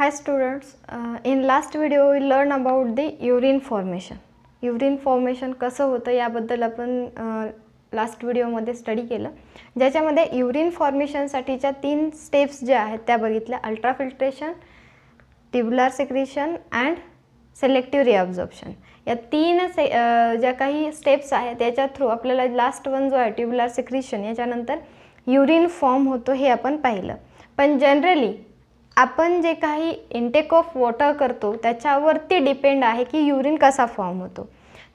Hi students, in last video we learn about the urine formation. Urine formation कसं होतं याबद्दल आपण last व्हिडिओमध्ये स्टडी केलं, ज्याच्यामध्ये युरिन फॉर्मेशनसाठीच्या 3 स्टेप्स ज्या आहेत त्या बघितल्या. Ultrafiltration, tubular secretion and selective reabsorption. या 3 ज्या काही स्टेप्स आहेत त्याच्या थ्रू आपल्याला लास्ट वन जो आहे ट्युब्युलर सेक्रेशन, याच्यानंतर युरिन फॉर्म होतो हे आपण पाहिलं. पण जनरली आपण जे काही इंटेक ऑफ वॉटर करतो त्याच्यावरती डिपेंड आहे की युरिन कसा फॉर्म होतो.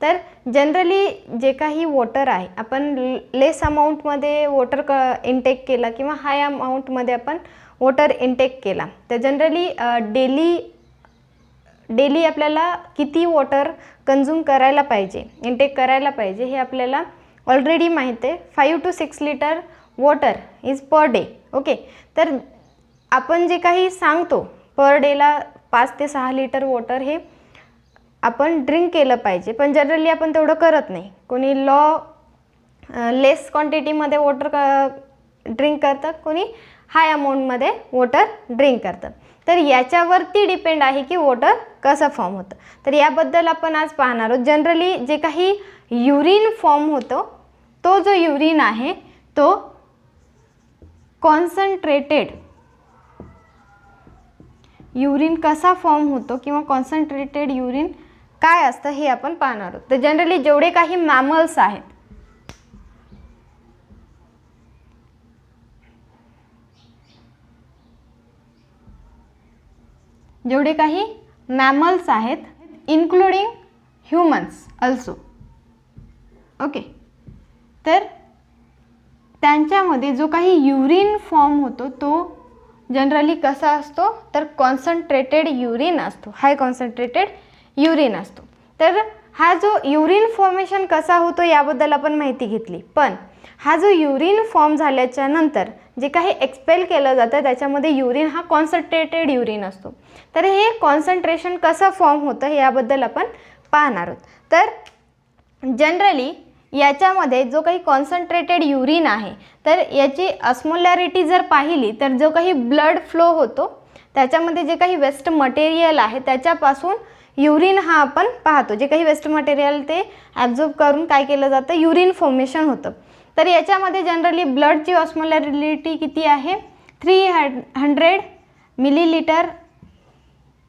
तर जनरली जे काही वॉटर आहे आपण लेस अमाऊंटमध्ये वॉटर इंटेक केला किंवा हाय अमाऊंटमध्ये आपण वॉटर इंटेक केला तर जनरली डेली आपल्याला किती वॉटर कंझ्युम करायला पाहिजे, इंटेक करायला पाहिजे हे आपल्याला ऑलरेडी माहीत आहे. 5 to 6 litre water is per day. Okay, तर आपण जे काही सांगतो पर डेला 5 ते 6 लिटर वॉटर हे आपण ड्रिंक केलं पाहिजे, पण जनरली आपण तेवढं करत नाही. कोणी लेस क्वांटिटीमध्ये वॉटर ड्रिंक करतं, कोणी हाय अमाऊंटमध्ये वॉटर ड्रिंक करतं. तर याच्यावरती डिपेंड आहे की वॉटर कसं फॉर्म होतं. तर याबद्दल आपण आज पाहणार आहोत. जनरली जे काही युरिन फॉर्म होतो तो जो युरिन आहे तो कॉन्सन्ट्रेटेड युरिन कसा फॉर्म होतो किंवा कॉन्सन्ट्रेटेड युरिन काय असतं हे आपण पाहणार आहोत. तर जनरली जेवढे काही मॅमल्स आहेत, जेवढे काही मॅमल्स आहेत इन्क्लुडिंग ह्युमन्स ऑल्सो. ओके, तर त्यांच्यामध्ये जो काही युरिन फॉर्म होतो तो जनरली कसा असतो तर कॉन्सन्ट्रेटेड युरिन असतो, हाय कॉन्सन्ट्रेटेड युरिन असतो. तर हा जो युरिन फॉर्मेशन कसा होतो याबद्दल आपण माहिती घेतली, पण हा जो युरिन फॉर्म झाल्याच्या नंतर जे काही एक्सपेल केलं जातं त्याच्यामध्ये युरिन हा कॉन्सन्ट्रेटेड युरिन असतो. तर हे कॉन्सन्ट्रेशन कसं फॉर्म होतं हे याबद्दल आपण पाहणार आहोत. तर जनरली याच्यामध्ये जो काही कॉन्सन्ट्रेटेड युरिन आहे तर याची ऑस्मोलॅरिटी जर पाहिली तर जो काही ब्लड फ्लो होतो त्याच्यामध्ये जे काही वेस्ट मटेरियल आहे त्याच्यापासून युरिन हा आपण पाहतो. जे काही वेस्ट मटेरियल ते ॲब्झॉर्ब करून काय केलं जातं, युरिन फॉर्मेशन होतं. तर याच्यामध्ये जनरली ब्लडची ऑस्मोलॅरिटी किती आहे, 300 मिलीलिटर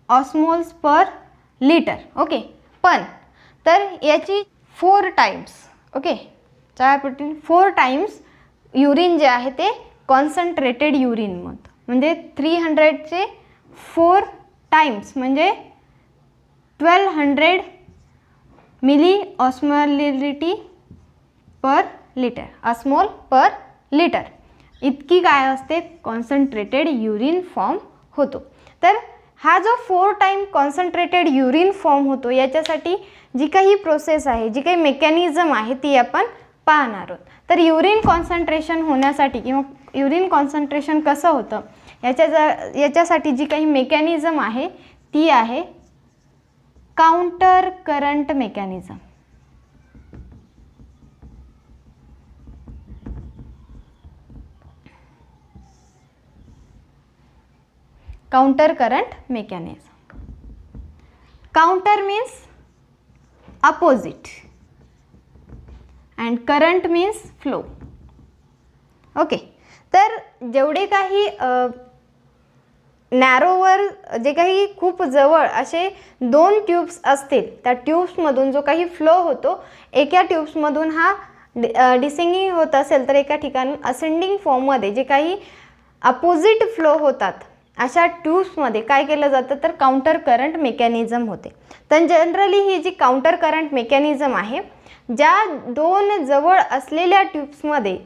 ऑस्मोल्स पर लिटर. ओके, पण तर याची 4 टाइम्स, ओके, 4 टाइम्स युरिन जे आहे ते कॉन्सन्ट्रेटेड युरिन म्हणजे 300चे 4 टाइम्स म्हणजे 1200 milli osmolarity per litre, osmol per litre इतकी काय असते कॉन्सन्ट्रेटेड युरिन फॉर्म होतो. तर हा जो 4 टाइम कॉन्सन्ट्रेटेड युरिन फॉर्म होतो याच्यासाठी जी काही प्रोसेस आहे, जी काही मेकॅनिझम आहे ती आपण पाहणार आहोत. तर युरिन कॉन्सन्ट्रेशन होण्यासाठी किंवा युरिन कॉन्सन्ट्रेशन कसं होतं याच्यासाठी जी काही मेकॅनिझम आहे ती आहे counter current mechanism. Counter current mechanism. Counter means opposite and current means flow. Okay, तर जेवढे काही नॅरोवर जे काही खूप जवळ असे 2 ट्यूब्स असतील त्या ट्यूब्समधून जो काही फ्लो होतो, एका ट्यूब्समधून हा डिसेंडिंग होत असेल तर एका ठिकाणी असेंडिंग फॉर्ममध्ये जे काही अपोजिट फ्लो होतात अशा ट्यूब्समध्ये काय केलं जातं तर काउंटर करंट मेकॅनिझम होते. तर जनरली ही जी काउंटर करंट मेकॅनिझम आहे, ज्या 2 जवळ असलेल्या ट्यूब्समध्ये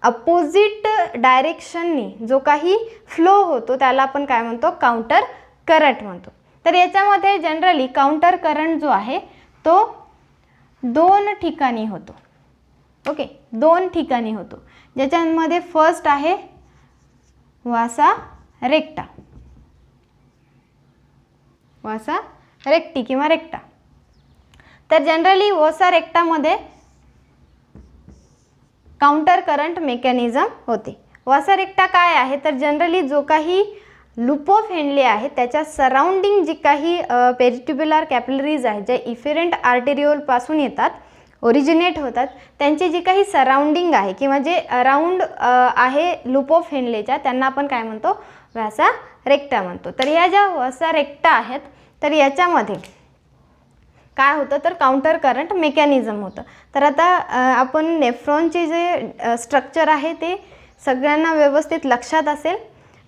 अपोजिट डायरेक्शननी जो काही फ्लो होतो त्याला आपण काय म्हणतो काउंटर करंट म्हणतो. तर याच्यामध्ये जनरली काउंटर करंट जो आहे तो 2 ठिकाणी होतो. ओके, 2 ठिकाणी होतो, ज्याच्यामध्ये फर्स्ट आहे वासा रेक्टा, वासा रेक्टी किंवा रेक्टा. तर जनरली वासा रेक्टामध्ये काउंटर करंट मेकॅनिझम होते. वासा रेक्टा काय आहे तर जनरली जो काही लूप ऑफ हेनले आहे त्याच्या सराउंडिंग जी काही पेरिट्युब्युलर कॅपिलरीज आहेत जे इफेरंट आर्टेरिओलपासून येतात, ओरिजिनेट होतात, त्यांची जी काही सराउंडिंग आहे किंवा जे अराउंड आहे लूप ऑफ हेनलेच्या त्यांना आपण काय म्हणतो, व्यासा रेक्टा म्हणतो. तर या ज्या व्यासा रेक्टा आहेत तर याच्यामध्ये काय होतं तर काउंटर करंट मेकॅनिझम होतं. तर आता आपण नेफ्रॉनचे जे स्ट्रक्चर आहे ते सगळ्यांना व्यवस्थित लक्षात असेल.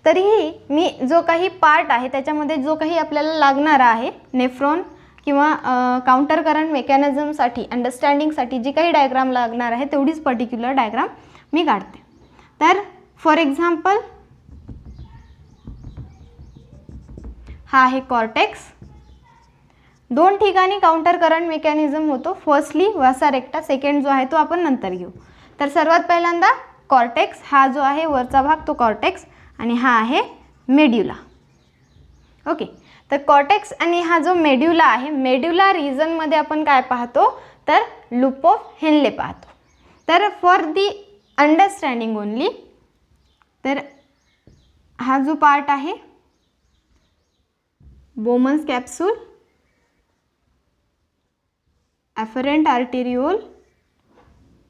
तरीही मी जो काही पार्ट आहे त्याच्यामध्ये जो काही आपल्याला लागणारा आहे नेफ्रॉन किंवा काउंटर करंट मेकॅनिझमसाठी अंडरस्टँडिंगसाठी जी काही डायग्राम लागणार आहे तेवढीच पर्टिक्युलर डायग्राम मी काढते. तर फॉर एक्झाम्पल हा आहे कॉर्टेक्स. दोन ठिकाणी काउंटर करंट मेकॅनिझम होतो. फर्स्टली व्यासा रेक्टा, सेकंड जो आहे तो आपण नंतर घेऊ. तर सर्वात पहिल्यांदा कॉर्टेक्स, हा जो आहे वरचा भाग तो कॉर्टेक्स आणि हा आहे मेड्युला. ओके, तर कॉर्टेक्स आणि हा जो मेड्युला आहे, मेड्युला रिजनमध्ये आपण काय पाहतो तर लूप ऑफ हेनले पाहतो. तर फॉर दी अंडरस्टँडिंग ओनली, तर हा जो पार्ट आहे Bowman's capsule, afferent arteriole,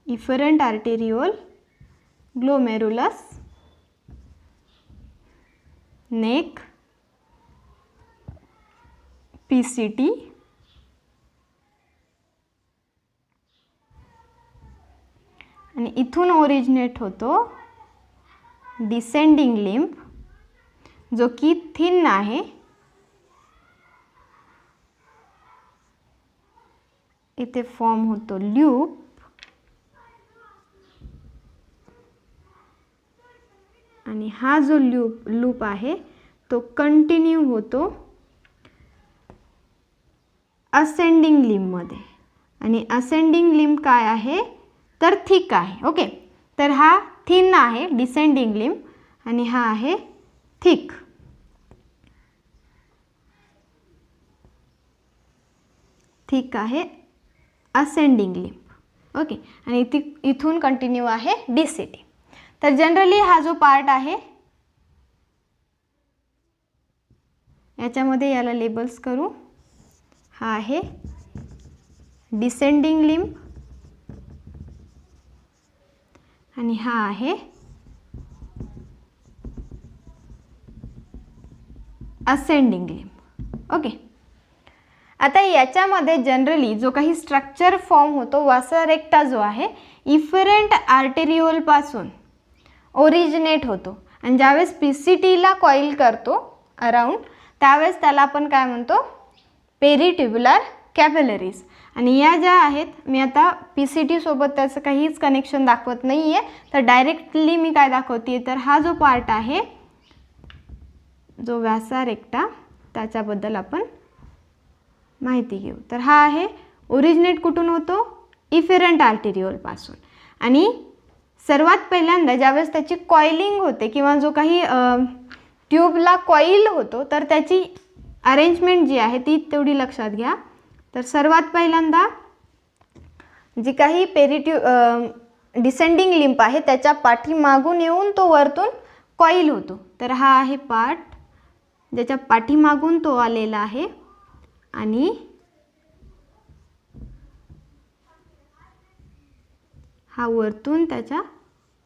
efferent arteriole, glomerulus, neck, PCT, आणि इथून ओरिजिनेट होतो डिसेंडिंग लिम्फ जो की थिन आहे. इथे फॉर्म होतो लूप आणि हा जो लूप आहे तो कंटिन्यू होतो असेंडिंग लिम्बमध्ये. आणि असेंडिंग लिम्ब काय आहे तर थिक आहे. ओके, तर हा थिन आहे डिसेंडिंग लिम्ब आणि हा आहे थिक. थिक आहे असेंडिंग लिम्ब. ओके, आणि इथून कंटिन्यू आहे डीसीटी. तर जनरली हा जो पार्ट आहे याच्यामध्ये याला लेबल्स करू. हा आहे डिसेंडिंग लिम्ब आणि हा आहे असेंडिंग लिम्ब. ओके, आता याच्यामध्ये जनरली जो काही स्ट्रक्चर फॉर्म होतो व्यासा रेक्टा जो आहे इफेरंट आर्टेरिओलपासून ओरिजिनेट होतो आणि ज्यावेळेस PCTला कॉईल करतो अराउंड त्यावेळेस त्याला आपण काय म्हणतो पेरिट्युब्युलर कॅपिलरीज. आणि या ज्या आहेत मी आता PCT सोबत त्याचं काहीच कनेक्शन दाखवत नाही आहे, तर डायरेक्टली मी काय दाखवते तर हा जो पार्ट आहे जो व्यासा रेक्टा त्याच्याबद्दल आपण माहिती घेऊ. तर हा आहे ओरिजिनेट कुठून होतो इफेरंट आर्टेरिओलपासून. आणि सर्वात पहिल्यांदा ज्यावेळेस त्याची कॉइलिंग होते किंवा जो काही ट्यूबला कॉईल होतो तर त्याची अरेंजमेंट जी आहे ती तेवढी लक्षात घ्या. तर सर्वात पहिल्यांदा जी काही डिसेंडिंग लिम्फ आहे त्याच्या पाठीमागून येऊन तो वरतून कॉईल होतो. तर हा आहे पार्ट ज्याच्या पाठीमागून तो आलेला आहे आणि हा वरतून त्याच्या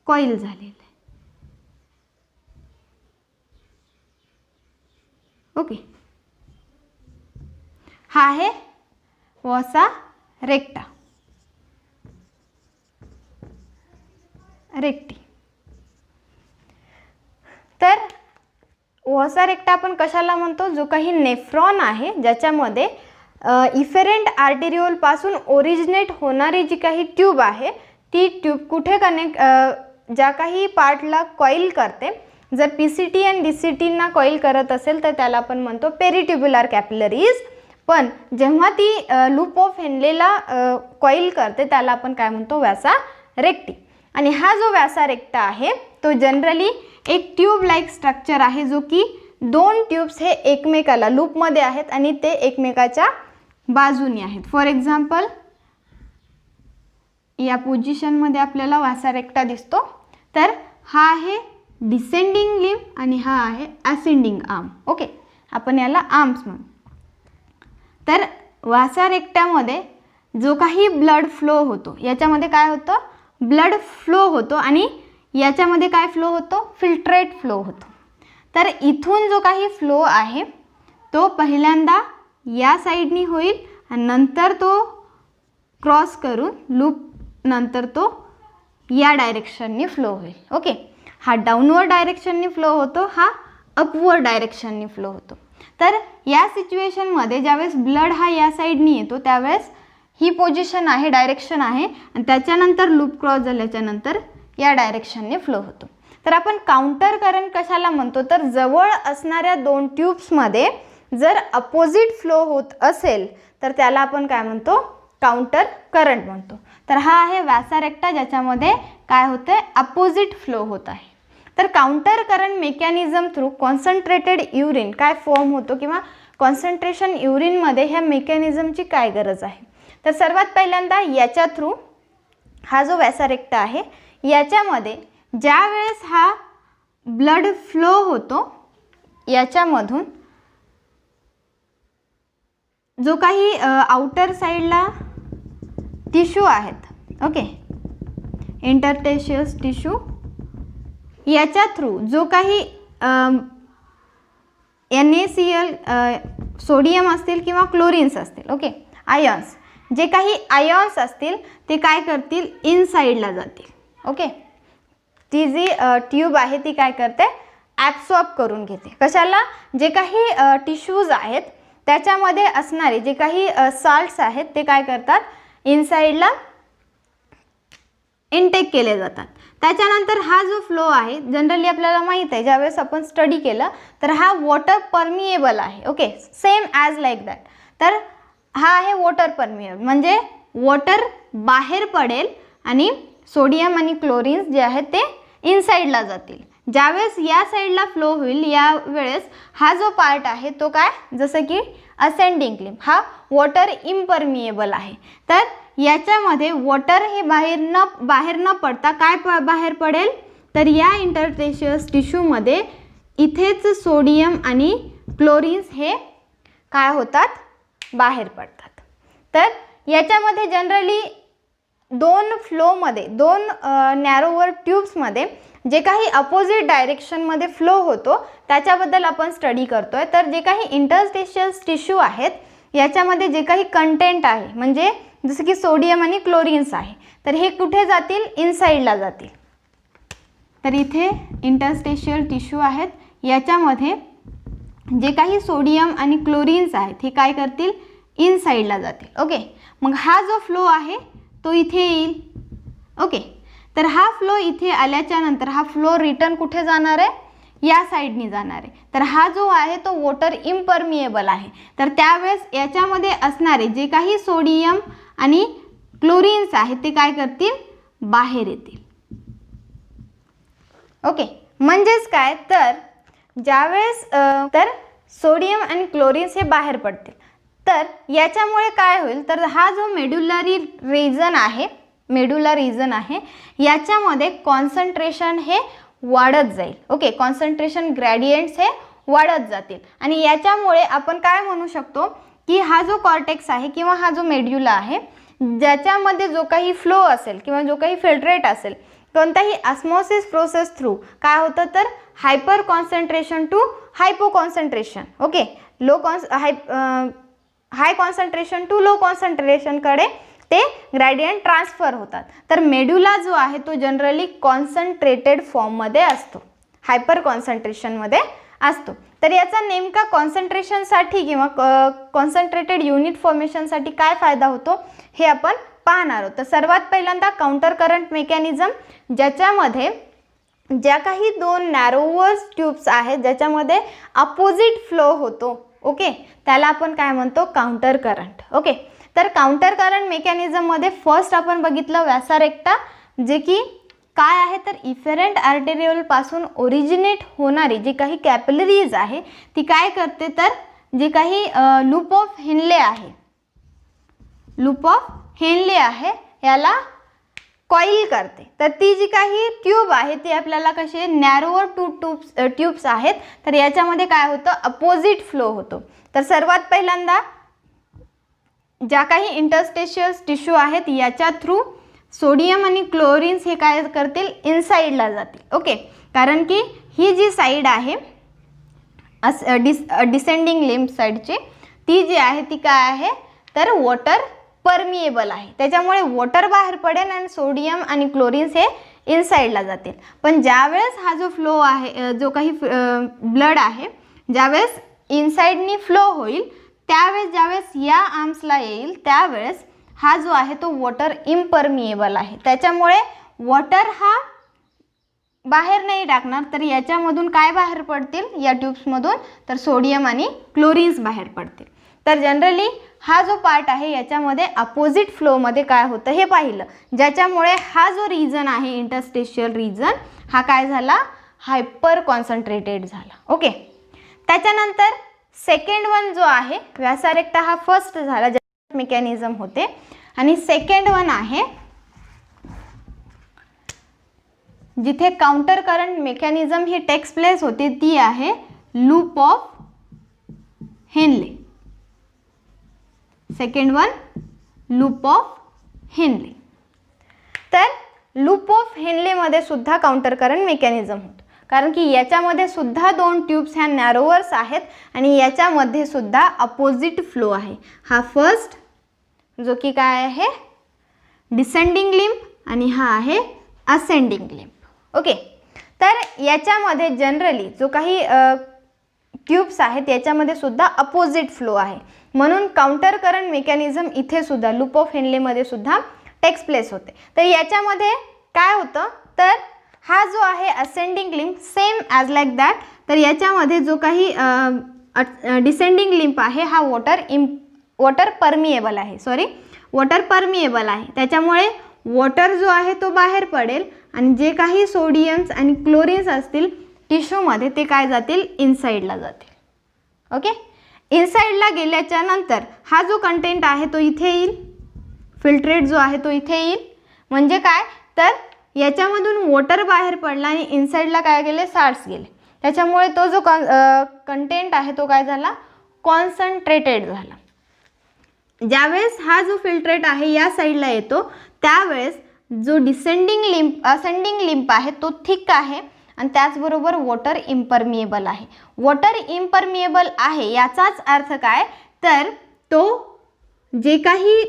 कॉईल झालेला आहे. ओके, हा आहे व्यासा रेक्टा रेक्टी. तर व्यासा रेक्टा आपण कशाला म्हणतो जो काही नेफ्रॉन आहे ज्याच्यामध्ये इफेरंट आर्टेरिओलपासून ओरिजिनेट होणारी जी काही ट्यूब आहे ती ट्यूब कुठे ज्या काही पार्टला कॉईल करते. जर PCT आणि DCTना कॉईल करत असेल तर त्याला आपण म्हणतो पेरिट्युब्युलर कॅपिलरीज. पण जेव्हा ती लूप ऑफ हेनलेला कॉईल करते त्याला आपण काय म्हणतो व्यासा रेक्टी. आणि हा जो व्यासा रेक्टा आहे तो जनरली एक ट्यूब लाईक स्ट्रक्चर आहे जो की दोन ट्यूब्स हे एकमेकाला लूपमध्ये आहेत आणि ते एकमेकाच्या बाजूनी आहेत. फॉर एक्झाम्पल या पोझिशनमध्ये आपल्याला व्यासा रेक्टा दिसतो. तर हा आहे डिसेंडिंग लिम्ब आणि हा आहे असेंडिंग आर्म. ओके, आपण याला आर्म्स म्हणू. तर वासा रेक्टामध्ये जो काही ब्लड फ्लो होतो, याच्यामध्ये काय होतं, ब्लड फ्लो होतो आणि याच्यामध्ये काय फ्लो होतो, फिल्ट्रेट फ्लो होतो. तर इथून जो काही फ्लो आहे तो पहिल्यांदा या साईडनी होईल आणि नंतर तो क्रॉस करून लूप नंतर तो या डायरेक्शननी फ्लो होईल. ओके, हा डाऊनवर्ड डायरेक्शननी फ्लो होतो, हा अपवर्ड डायरेक्शननी फ्लो होतो. तर या सिच्युएशनमध्ये ज्यावेळेस ब्लड हा या साईडनी येतो त्यावेळेस ही पोझिशन आहे, डायरेक्शन आहे आणि त्याच्यानंतर लूप क्रॉस झाल्याच्यानंतर या डायरेक्शनने फ्लो होतो. तर आपण काउंटर करंट कशाला म्हणतो, तर जवळ असणाऱ्या दोन ट्यूब्समध्ये जर अपोजिट फ्लो होत असेल तर त्याला आपण काय म्हणतो, काउंटर करंट म्हणतो. तर हा आहे व्यासा रेक्टा ज्याच्यामध्ये काय होतं आहे, अपोजिट फ्लो होत आहे. तर counter current mechanism through concentrated urine काय फॉर्म होतो किंवा कॉन्सन्ट्रेशन युरिनमध्ये ह्या मेकॅनिझमची काय गरज आहे. तर सर्वात पहिल्यांदा याच्या थ्रू हा जो व्यासा रेक्टा आहे याच्यामध्ये ज्या वेळेस हा ब्लड फ्लो होतो याच्यामधून जो काही आउटर साईडला टिश्यू आहेत, ओके, इंटरस्टिशियस टिश्यू, याच्या थ्रू जो काही NaCl सोडियम असतील किंवा क्लोरिन्स असतील, ओके, आयॉन्स, जे काही आयॉन्स असतील ते काय करतील, इनसाईडला जातील. ओके, ती जी ट्यूब आहे ती काय करते, ॲब्सॉर्ब करून घेते. कशाला, जे काही टिश्यूज आहेत त्याच्यामध्ये असणारे जे काही सॉल्ट्स आहेत ते काय करतात, इनसाईडला इनटेक केले जातात. त्याच्यानंतर हा जो फ्लो आहे जनरली आपल्याला माहीत आहे, ज्यावेळेस आपण स्टडी केलं तर हा वॉटर परमिएबल आहे. Okay, same as like that. तर हा आहे वॉटर परमिएबल, म्हणजे वॉटर बाहेर पडेल आणि सोडियम आणि क्लोरिन्स जे आहेत ते इनसाईडला जातील. ज्यावेळेस या साईडला फ्लो होईल यावेळेस हा जो पार्ट आहे तो काय, जसं की असेंडिंग लिम्ब, हा वॉटर इम्परमिएबल आहे. तर याच्यामध्ये वॉटर हे बाहेर न पडता काय बाहेर पडेल, तर या इंटरस्टिशियस टिश्यूमध्ये इथेच सोडियम आणि क्लोरिन्स हे काय होतात, बाहेर पडतात. तर याच्यामध्ये जनरली दोन फ्लोमध्ये, दोन नॅरोवर ट्यूब्समध्ये जे काही अपोजिट डायरेक्शनमध्ये फ्लो होतो त्याच्याबद्दल आपण स्टडी करतोय. तर जे काही इंटरस्टिशियस टिश्यू आहेत याच्यामध्ये जे काही कंटेंट आहे, म्हणजे जसं की सोडियम आणि क्लोरिन्स आहे, तर हे कुठे जातील, इनसाईडला जातील. तर इथे इंटरस्टिशियल टिश्यू आहेत, याच्यामध्ये जे काही सोडियम आणि क्लोरिन्स आहेत हे काय करतील, इनसाईडला जातील. ओके, मग हा जो फ्लो आहे तो इथे येईल. ओके, तर हा फ्लो इथे आल्याच्या नंतर हा फ्लो रिटर्न कुठे जाणार आहे, या साईडनी जाणार आहे. तर हा जो आहे तो वॉटर इम्परमिएबल आहे. तर त्यावेळेस याच्यामध्ये असणारे जे काही सोडियम आणि क्लोरिन्स आहेत ते काय करतील, बाहेर येतील. ओके, म्हणजेच काय, तर ज्यावेळेस तर सोडियम आणि क्लोरिन्स हे बाहेर पडतील. तर याच्यामुळे काय होईल, तर हा जो मेड्युलरी रिजन आहे याच्यामध्ये कॉन्सन्ट्रेशन हे वाढत जाईल. ओके, कॉन्सन्ट्रेशन ग्रेडियंट्स हे वाढत जातील आणि याच्यामुळे आपण काय म्हणू शकतो की हा जो कॉर्टेक्स आहे किंवा हा जो मेड्युला आहे ज्याच्यामध्ये जो काही फ्लो असेल किंवा जो काही फिल्ट्रेट असेल, कोणताही ऑस्मोसिस प्रोसेस थ्रू काय होतं, तर hyper concentration to hypo concentration, okay, high concentration to low कॉन्सन्ट्रेशनकडे ते ग्रेडियंट ट्रान्सफर होतात. तर मेड्युला जो आहे तो जनरली कॉन्सन्ट्रेटेड फॉर्ममध्ये असतो, हायपर कॉन्सन्ट्रेशनमध्ये असतो. तर याचा नेमका कॉन्सन्ट्रेशनसाठी किंवा कॉन्सन्ट्रेटेड युनिट फॉर्मेशनसाठी काय फायदा होतो हे आपण पाहणार आहोत. तर सर्वात पहिल्यांदा काउंटर करंट मेकॅनिझम, ज्याच्यामध्ये ज्या काही दोन नॅरोवर्स ट्यूब्स आहेत ज्याच्यामध्ये अपोजिट फ्लो होतो, ओके, त्याला आपण काय म्हणतो, काउंटर करंट. ओके, तर काउंटर करंट मेकॅनिझममध्ये फर्स्ट आपण बघितलं व्यासा रेक्टा, जे की काय आहे, तर इफेरंट आर्टेरियोलपासून ओरिजिनेट होणारी जी काही कॅपिलरीज आहे ती काय करते, तर जे काही लूप ऑफ हेनले आहे याला कॉईल करते. तर ती जी काही ट्यूब आहे ती आपल्याला कशी आहे, नॅरोवर ट्यूब्स आहेत. तर याच्यामध्ये काय होतं, अपोजिट फ्लो होतो. तर सर्वात पहिल्यांदा ज्या काही इंटरस्टेशियस टिश्यू आहेत याच्या थ्रू सोडियम आणि क्लोरीन्स हे काय करतील, इनसाइडला जातील. ओके, कारण की ही जी साईड आहे डिसेंडिंग लिम्फ साईडची, ती जी आहे ती काय आहे, तर वॉटर परमिएबल आहे. त्याच्यामुळे वॉटर बाहेर पडेल आणि सोडियम आणि क्लोरीन्स हे इनसाइडला जातील. पण ज्यावेळेस हा जो फ्लो आहे, जो काही ब्लड आहे, ज्यावेळेस इनसाइडनी फ्लो होईल त्यावेळेस, ज्यावेळेस या आर्म्सला येईल त्यावेळेस हा जो आहे तो वॉटर इम्परमिएबल आहे. त्याच्यामुळे वॉटर हा बाहेर नाही टाकणार. तर याच्यामधून काय बाहेर पडतील, या ट्यूब्समधून, तर सोडियम आणि क्लोरीन्स बाहेर पडतील. तर जनरली हा जो पार्ट आहे याच्यामध्ये अपोजिट फ्लोमध्ये काय होतं हे पाहिलं, ज्याच्यामुळे हा जो रिजन आहे इंटरस्टेशियल रिजन हा काय झाला, हायपर कॉन्सन्ट्रेटेड झाला. ओके, त्याच्यानंतर सेकंड वन जो आहे व्यासारेक्टा, हा फर्स्ट झाला ज्या मेकॅनिझम होते. आणि सेकंड वन आहे जिथे काउंटर करंट मेकॅनिझम ही टेक्स प्लेस होते, ती आहे loop of Henley. Second one loop of Henley. तर लूप ऑफ हेनलेमध्ये सुद्धा काउंटर करंट मेकॅनिझम होतं, कारण की याच्यामध्ये सुद्धा दोन ट्यूब्स ह्या नॅरोवर्स आहेत आणि याच्यामध्ये सुद्धा अपोजिट फ्लो आहे. हा फर्स्ट जो की काय आहे, डिसेंडिंग लिम्फ, आणि हा आहे असेंडिंग लिम्फ. ओके, तर याच्यामध्ये जनरली जो काही ट्यूब्स आहेत याच्यामध्ये सुद्धा अपोजिट फ्लो आहे, म्हणून काउंटर करंट मेकॅनिझम इथे सुद्धा लूप ऑफ हेनलेमध्ये सुद्धा टेक्स प्लेस होते. तर याच्यामध्ये काय होतं, तर हा जो आहे ascending lymph same as like that. तर याच्यामध्ये जो काही डिसेंडिंग लिम्फ आहे हा वॉटर परमिएबल आहे. त्याच्यामुळे वॉटर जो आहे तो बाहेर पडेल आणि जे काही सोडियम्स आणि क्लोरीन्स असतील टिश्यूमध्ये ते काय जातील, इनसाइडला जातील. ओके, इनसाइडला गेल्याच्या नंतर हा जो कंटेंट आहे तो इथे येईल, फिल्ट्रेट जो आहे तो इथे येईल. म्हणजे काय, तर याच्यामधून वॉटर बाहेर पडला आणि इनसाइडला काय गेले, साल्ट्स गेले. त्याच्यामुळे तो जो कंटेंट आहे तो काय झाला, कॉन्सन्ट्रेटेड झाला. ज्यावेळेस हा जो फिल्ट्रेट आहे या साईडला येतो त्यावेळेस जो असेंडिंग लिम्फ आहे तो थिक आहे आणि त्याचबरोबर वॉटर इम्परमिएबल आहे. वॉटर इम्परमिएबल आहे याचाच अर्थ काय, तर तो जे काही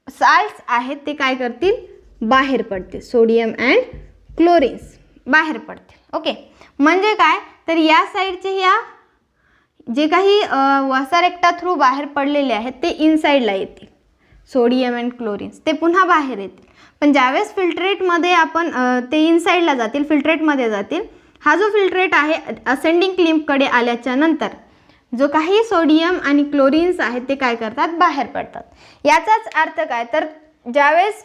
साल्ट्स आहेत ते काय करतील, बाहेर पडतील. सोडियम अँड क्लोरीन्स बाहेर पडतील. ओके, म्हणजे काय, तर या साईडचे या जे काही व्यासारेक्टा थ्रू बाहेर पडलेले आहेत ते इनसाइडला येतील. सोडियम अँड क्लोरीन्स ते पुन्हा बाहेर येतील. पण ज्यावेळेस फिल्ट्रेटमध्ये आपण ते इनसाइडला जातील, फिल्ट्रेटमध्ये जातील. हा जो फिल्ट्रेट आहे असेंडिंग लिम्फकडे आल्याच्या नंतर जो काही सोडियम आणि क्लोरीन्स आहेत ते काय करतात, बाहेर पडतात. याचाच अर्थ काय, तर ज्यावेळेस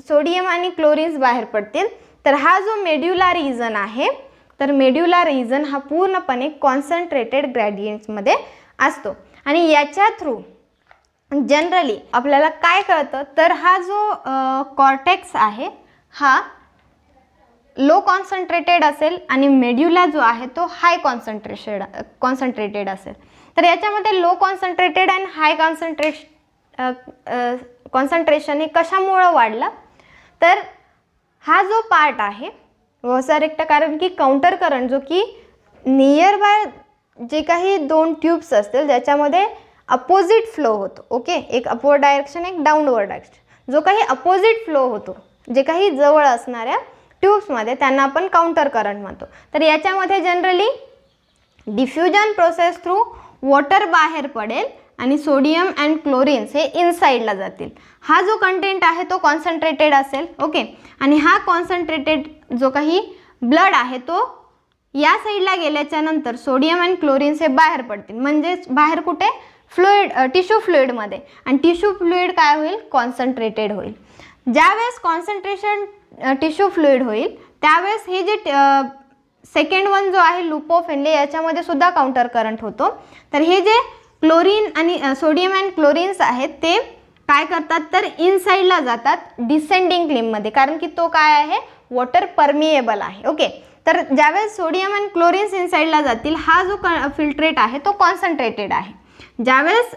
सोडियम आणि क्लोरीन्स बाहेर पडतील तर हा जो मेड्युला रिजन आहे, तर मेड्युला रिजन हा पूर्णपणे कॉन्सन्ट्रेटेड ग्रॅडियंट्समध्ये असतो. आणि याच्या थ्रू जनरली आपल्याला काय कळतं, तर हा जो कॉर्टेक्स आहे हा लो कॉन्सन्ट्रेटेड असेल आणि मेड्युला जो आहे तो हाय कॉन्सन्ट्रेटेड असेल. तर याच्यामध्ये लो कॉन्सन्ट्रेटेड आणि हाय कॉन्सन्ट्रेशन हे कशामुळं वाढलं, तर हा जो पार्ट आहे व्यासारेक्टा, कारण की काउंटर करंट जो की नियर बाय जे काही दोन ट्यूब्स असतील ज्याच्यामध्ये अपोजिट फ्लो होतो. ओके, एक अपवर्ड डायरेक्शन, एक डाऊनवर्ड डायरेक्शन. जो काही अपोजिट फ्लो होतो, जे काही जवळ असणाऱ्या ट्यूब्समध्ये त्यांना आपण काउंटर करंट म्हणतो. तर याच्यामध्ये generally diffusion process through water बाहेर पडेल आणि सोडियम अँड क्लोरीन्स हे इनसाइडला जातील. हा जो कंटेंट आहे तो कॉन्सन्ट्रेटेड असेल. ओके, आणि हा कॉन्सन्ट्रेटेड जो काही ब्लड आहे तो या साईडला गेल्याच्या नंतर सोडियम अँड क्लोरीन्स हे बाहेर पडतील. म्हणजेच बाहेर कुठे, फ्लुइड, टिश्यू फ्लुइडमध्ये. आणि टिश्यू फ्लुइड काय होईल, कॉन्सन्ट्रेटेड होईल. ज्यावेळेस कॉन्सन्ट्रेशन टिश्यू फ्लुइड होईल त्यावेळेस हे जे सेकंड वन जो आहे लूप ऑफ हेनले याच्यामध्ये सुद्धा काउंटर करंट होतो. तर हे जे क्लोरीन आणि सोडियम अँड क्लोरीन्स आहेत ते काय करतात तर इनसाइडला जातात डिसेंडिंग क्लेममध्ये, कारण की तो काय आहे वॉटर परमिएबल आहे. ओके, तर ज्यावेळेस सोडियम अँड क्लोरिन्स इनसाइडला जातील, हा जो फिल्ट्रेट आहे तो कॉन्सन्ट्रेटेड आहे. ज्यावेळेस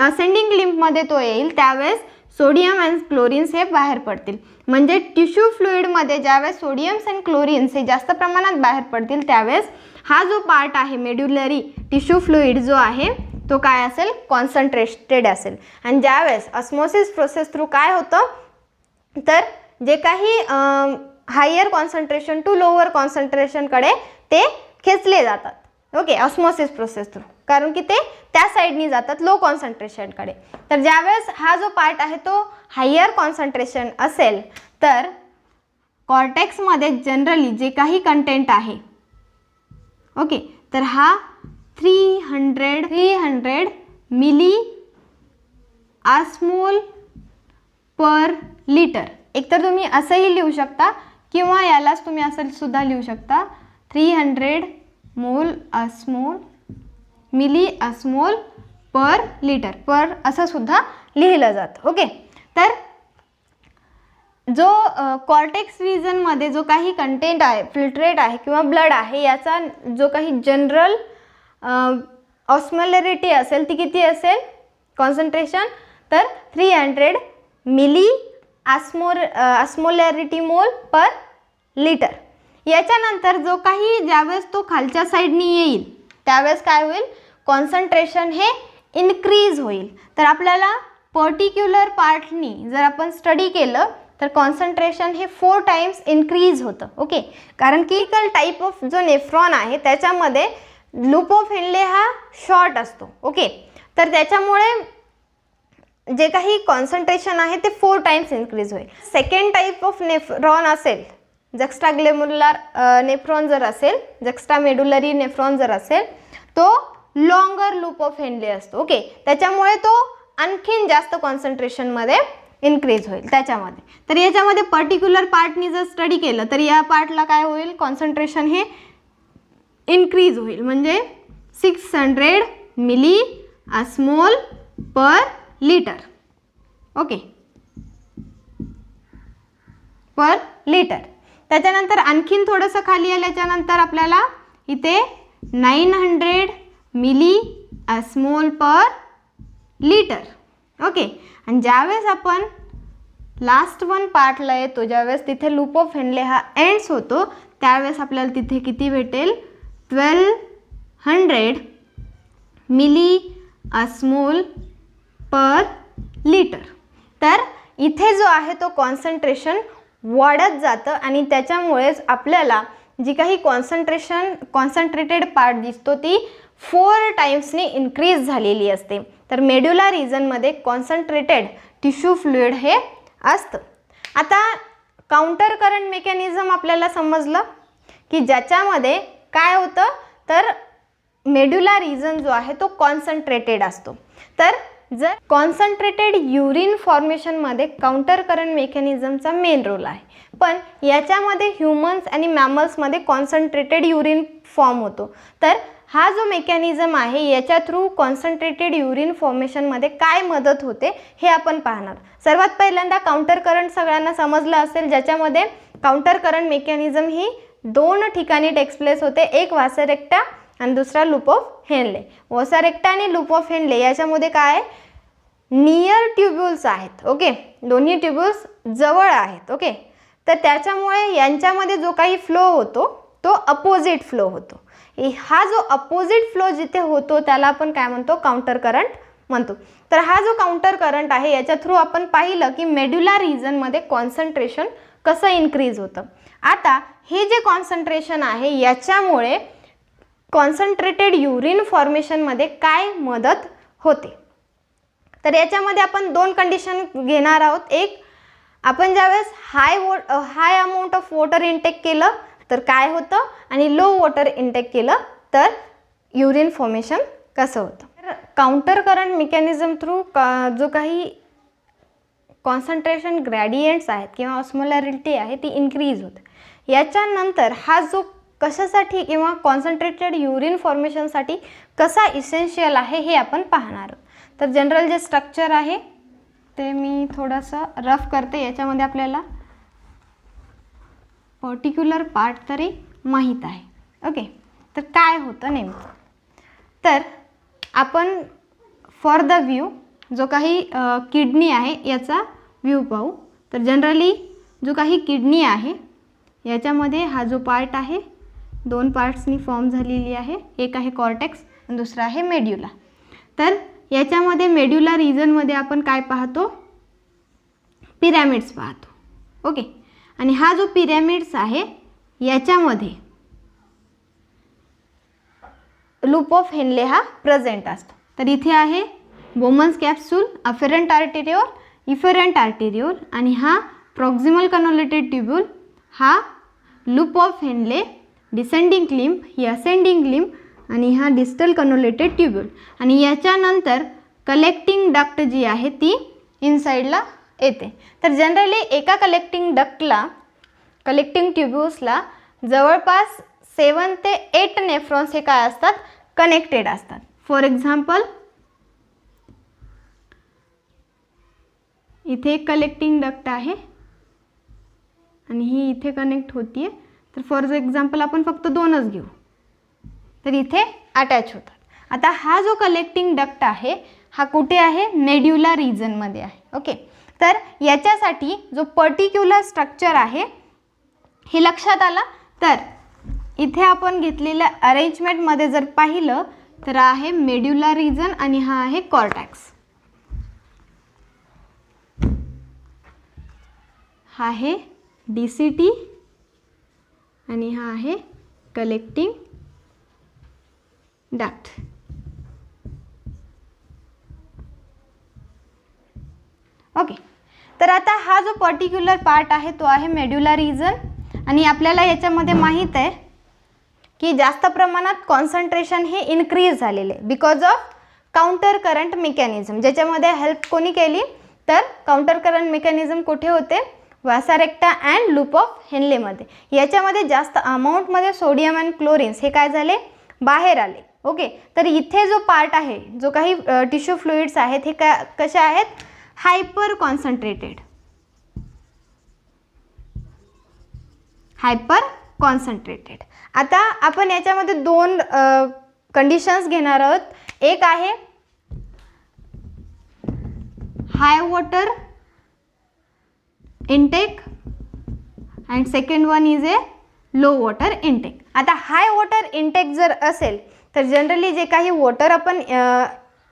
असेंडिंग लिम्फमध्ये तो येईल त्यावेळेस सोडियम अँड क्लोरिन्स हे बाहेर पडतील. म्हणजे टिश्यू फ्लुइडमध्ये ज्यावेळेस सोडियम्स अँड क्लोरिन्स हे जास्त प्रमाणात बाहेर पडतील त्यावेळेस हा जो पार्ट आहे मेड्युलरी टिश्यू फ्लुइड जो आहे तो काय असेल कॉन्सन्ट्रेटेड असेल. आणि ज्यावेळेस ऑस्मोसिस प्रोसेस थ्रू काय होतं तर जे काही हायर कॉन्सन्ट्रेशन टू लोअर कॉन्सन्ट्रेशनकडे ते खेचले जातात. ओके, ऑस्मोसिस प्रोसेस थ्रू, कारण की ते त्या साईडनी जातात लो कॉन्सन्ट्रेशनकडे. तर ज्यावेळेस हा जो पार्ट आहे तो हायर कॉन्सन्ट्रेशन असेल तर कॉर्टेक्समध्ये जनरली जे काही कंटेंट आहे, ओके, तर हा 300 मिली ऑस्मोल पर लिटर. एकतर तुम्ही असंही लिहू शकता किंवा यालाच तुम्ही असं सुद्धा लिहू शकता 300 मिली ऑस्मोल पर लिटर, पर असं सुद्धा लिहिलं जातं. ओके, तर जो कॉर्टेक्स रिजनमध्ये जो काही कंटेंट आहे, फिल्ट्रेट आहे किंवा ब्लड आहे, याचा जो काही जनरल ऑस्मोलॅरिटी असेल ती किती असेल कॉन्सन्ट्रेशन तर 300 मिली ऑस्मोलॅरिटी मोल पर लिटर. याच्यानंतर जो काही ज्यावेळेस तो खालच्या साईडनी येईल त्यावेळेस काय होईल कॉन्सन्ट्रेशन हे इन्क्रीज होईल. तर आपल्याला पर्टिक्युलर पार्टनी जर आपण स्टडी केलं तर कॉन्सन्ट्रेशन हे 4 टाइम्स इन्क्रीज होतं. ओके, कारण की टाईप ऑफ जो नेफ्रॉन आहे त्याच्यामध्ये लूप ऑफ हेनले हा शॉर्ट असतो. ओके, तर त्याच्यामुळे जे काही कॉन्सन्ट्रेशन आहे ते 4 टाइम्स इन्क्रीज होईल. सेकंड टाईप ऑफ नेफ्रॉन असेल जक्स्टाग्लोमेरुलर नेफ्रॉन जर असेल, जक्स्टामेडुलरी नेफ्रॉन जर असेल तो लॉंगर लूप ऑफ हेनले असतो. ओके, त्याच्यामुळे तो आणखीन जास्त कॉन्सन्ट्रेशनमध्ये इन्क्रीज होईल त्याच्यामध्ये. तर याच्यामध्ये पर्टिक्युलर पार्टनी जर स्टडी केलं तर या पार्टला काय होईल कॉन्सन्ट्रेशन हे इन्क्रीज होईल, म्हणजे 600 milli osmole per litre. Okay, per litre. त्याच्यानंतर आणखीन थोडंसं खाली आल्याच्यानंतर आपल्याला इथे 900 milli osmole per litre. Okay, आणि ज्यावेळेस आपण लास्ट वन पार्टला येतो, ज्यावेळेस तिथे लूप ऑफ हेनले हा एंड्स होतो त्यावेळेस आपल्याला तिथे किती भेटेल 1200 मिली ऑस्मोल पर लिटर. तर इथे जो आहे तो कॉन्सन्ट्रेशन वाढत जातं आणि त्याच्यामुळेच आपल्याला जी काही कॉन्सन्ट्रेटेड पार्ट दिसतो ती 4 टाइम्सने इन्क्रीज झालेली असते. तर मेड्युलर रिजनमध्ये कॉन्सन्ट्रेटेड टिश्यू फ्लुइड हे असतं. आता काउंटर करंट मेकॅनिझम आपल्याला समजलं की ज्याच्यामध्ये काय होतं तर मेड्युलर रिजन जो आहे तो कॉन्सन्ट्रेटेड असतो. तर जर कॉन्सन्ट्रेटेड युरिन फॉर्मेशनमध्ये काउंटर करंट मेकॅनिझमचा मेन रोल आहे, पण याच्यामध्ये ह्युमन्स आणि मॅमल्समध्ये कॉन्सन्ट्रेटेड युरिन फॉर्म होतो. तर हा जो मेकॅनिझम आहे याच्या थ्रू कॉन्सन्ट्रेटेड युरिन फॉर्मेशनमध्ये काय मदत होते हे आपण पाहणार. सर्वात पहिल्यांदा काउंटर करंट सगळ्यांना समजलं असेल, ज्याच्यामध्ये काउंटर करंट मेकॅनिझम ही 2 ठिकाणी टेक्स प्लेस होते, एक वासा रेक्टा आणि दुसरा लूप ऑफ हेनले. वासा रेक्टा आणि लूप ऑफ हेनले याच्यामध्ये काय नियर ट्युब्युल्स आहेत. ओके, दोन्ही ट्युब्युल्स जवळ आहेत. ओके, तर त्याच्यामुळे यांच्यामध्ये जो काही फ्लो होतो तो अपोजिट फ्लो होतो. हा जो अपोजिट फ्लो जिथे होतो त्याला आपण काय म्हणतो काउंटर करंट म्हणतो. तर हा जो काउंटर करंट आहे याच्या थ्रू आपण पाहिलं की मेड्युलर रिजनमध्ये कॉन्सन्ट्रेशन कसं इन्क्रीज होतं. आता हे जे कॉन्सन्ट्रेशन आहे याच्यामुळे कॉन्सन्ट्रेटेड युरिन फॉर्मेशनमध्ये काय मदत होते. तर याच्यामध्ये आपण 2 कंडिशन घेणार आहोत. एक, आपण ज्यावेळेस high amount of water intake केलं तर काय होतं आणि लो वॉटर इनटेक केलं तर युरिन फॉर्मेशन कसं होतं. तर काउंटर करंट मेकॅनिझम थ्रू जो काही कॉन्सन्ट्रेशन ग्रॅडियंट्स आहेत किंवा ऑस्मोलॅरिटी आहे ती इन्क्रीज होते. याच्यानंतर हा जो कशासाठी किंवा कॉन्सन्ट्रेटेड युरिन फॉर्मेशनसाठी कसा इसेन्शियल आहे हे आपण पाहणार आहोत. तर जनरल जे स्ट्रक्चर आहे ते मी थोडंसं रफ करते. याच्यामध्ये आपल्याला पर्टिक्युलर पार्ट तरी माहीत आहे. ओके, तर काय होतं नेमकं, तर आपण फॉर द व्ह्यू जो काही किडनी आहे याचा व्ह्यू पाहू. तर जनरली जो काही किडनी आहे याच्यामध्ये हा जो पार्ट आहे 2 पार्ट्सनी फॉर्म झालेली आहे. एक आहे कॉर्टेक्स आणि दुसरा आहे मेड्युला. तर याच्यामध्ये मेड्युला रिजनमध्ये आपण काय पाहतो, पिरॅमिड्स पाहतो. ओके, आणि हा जो पिरॅमिड्स आहे याच्यामध्ये लूप ऑफ हेनले हा प्रेझेंट असतो. तर इथे आहे बोमन्स कॅप्सूल, अफेरंट आर्टेरियोल, इफेरंट आर्टेरियोल आणि हा प्रॉक्सिमल कनोलेटेड ट्यूब्यूल, हा loop of Henley, descending limb, he ascending limb आणि हा डिस्टल कनोलेटेड ट्यूब्यूल. आणि याच्यानंतर कलेक्टिंग डक्ट जी आहे ती इनसाइडला येते. तर जनरली एका कलेक्टिंग ट्यूब्यूल्सला जवळपास 7 ते 8 नेफ्रॉन्स हे काय असतात, कनेक्टेड असतात. फॉर एक्झाम्पल इथे एक कलेक्टिंग डक्ट आहे आणि ही इथे कनेक्ट होतीये. तर फॉर एक्झाम्पल आपण फक्त 2च घेऊ, तर इथे अटॅच होतात. आता हा जो कलेक्टिंग डक्ट आहे हा कुठे आहे, मेड्युला रिजनमध्ये आहे. ओके, तर याच्यासाठी जो पर्टिक्युलर स्ट्रक्चर आहे हे लक्षात आलं. तर इथे आपण घेतलेल्या अरेंजमेंटमध्ये जर पाहिलं तर आहे मेड्युला रिजन आणि हा आहे कॉर्टेक्स. हा आहे DCT आणि हा आहे कलेक्टिंग डक्ट. ओके, तर आता हा जो पर्टिक्युलर पार्ट आहे तो आहे मेड्युला रिजन. आणि आपल्याला याच्यामध्ये माहीत आहे की जास्त प्रमाणात कॉन्सन्ट्रेशन हे इन्क्रीज झालेले because of counter current mechanism. ज्याच्यामध्ये हेल्प कोणी केली, तर काउंटर करंट मेकॅनिझम कुठे होते, वासा रेक्टा अँड लूप ऑफ हेनलेमध्ये. याच्यामध्ये जास्त अमाऊंटमध्ये सोडियम अँड क्लोरिन्स हे काय झाले, बाहेर आले. ओके, तर इथे जो पार्ट आहे, जो काही टिश्यू फ्लुइड्स आहेत हे कसे आहेत, हायपर कॉन्सन्ट्रेटेड. आता आपण याच्यामध्ये 2 कंडिशन्स घेणार आहोत. एक आहे high water intake and second one is a low water intake. आता हाय वॉटर इनटेक जर असेल तर जनरली जे काही वॉटर आपण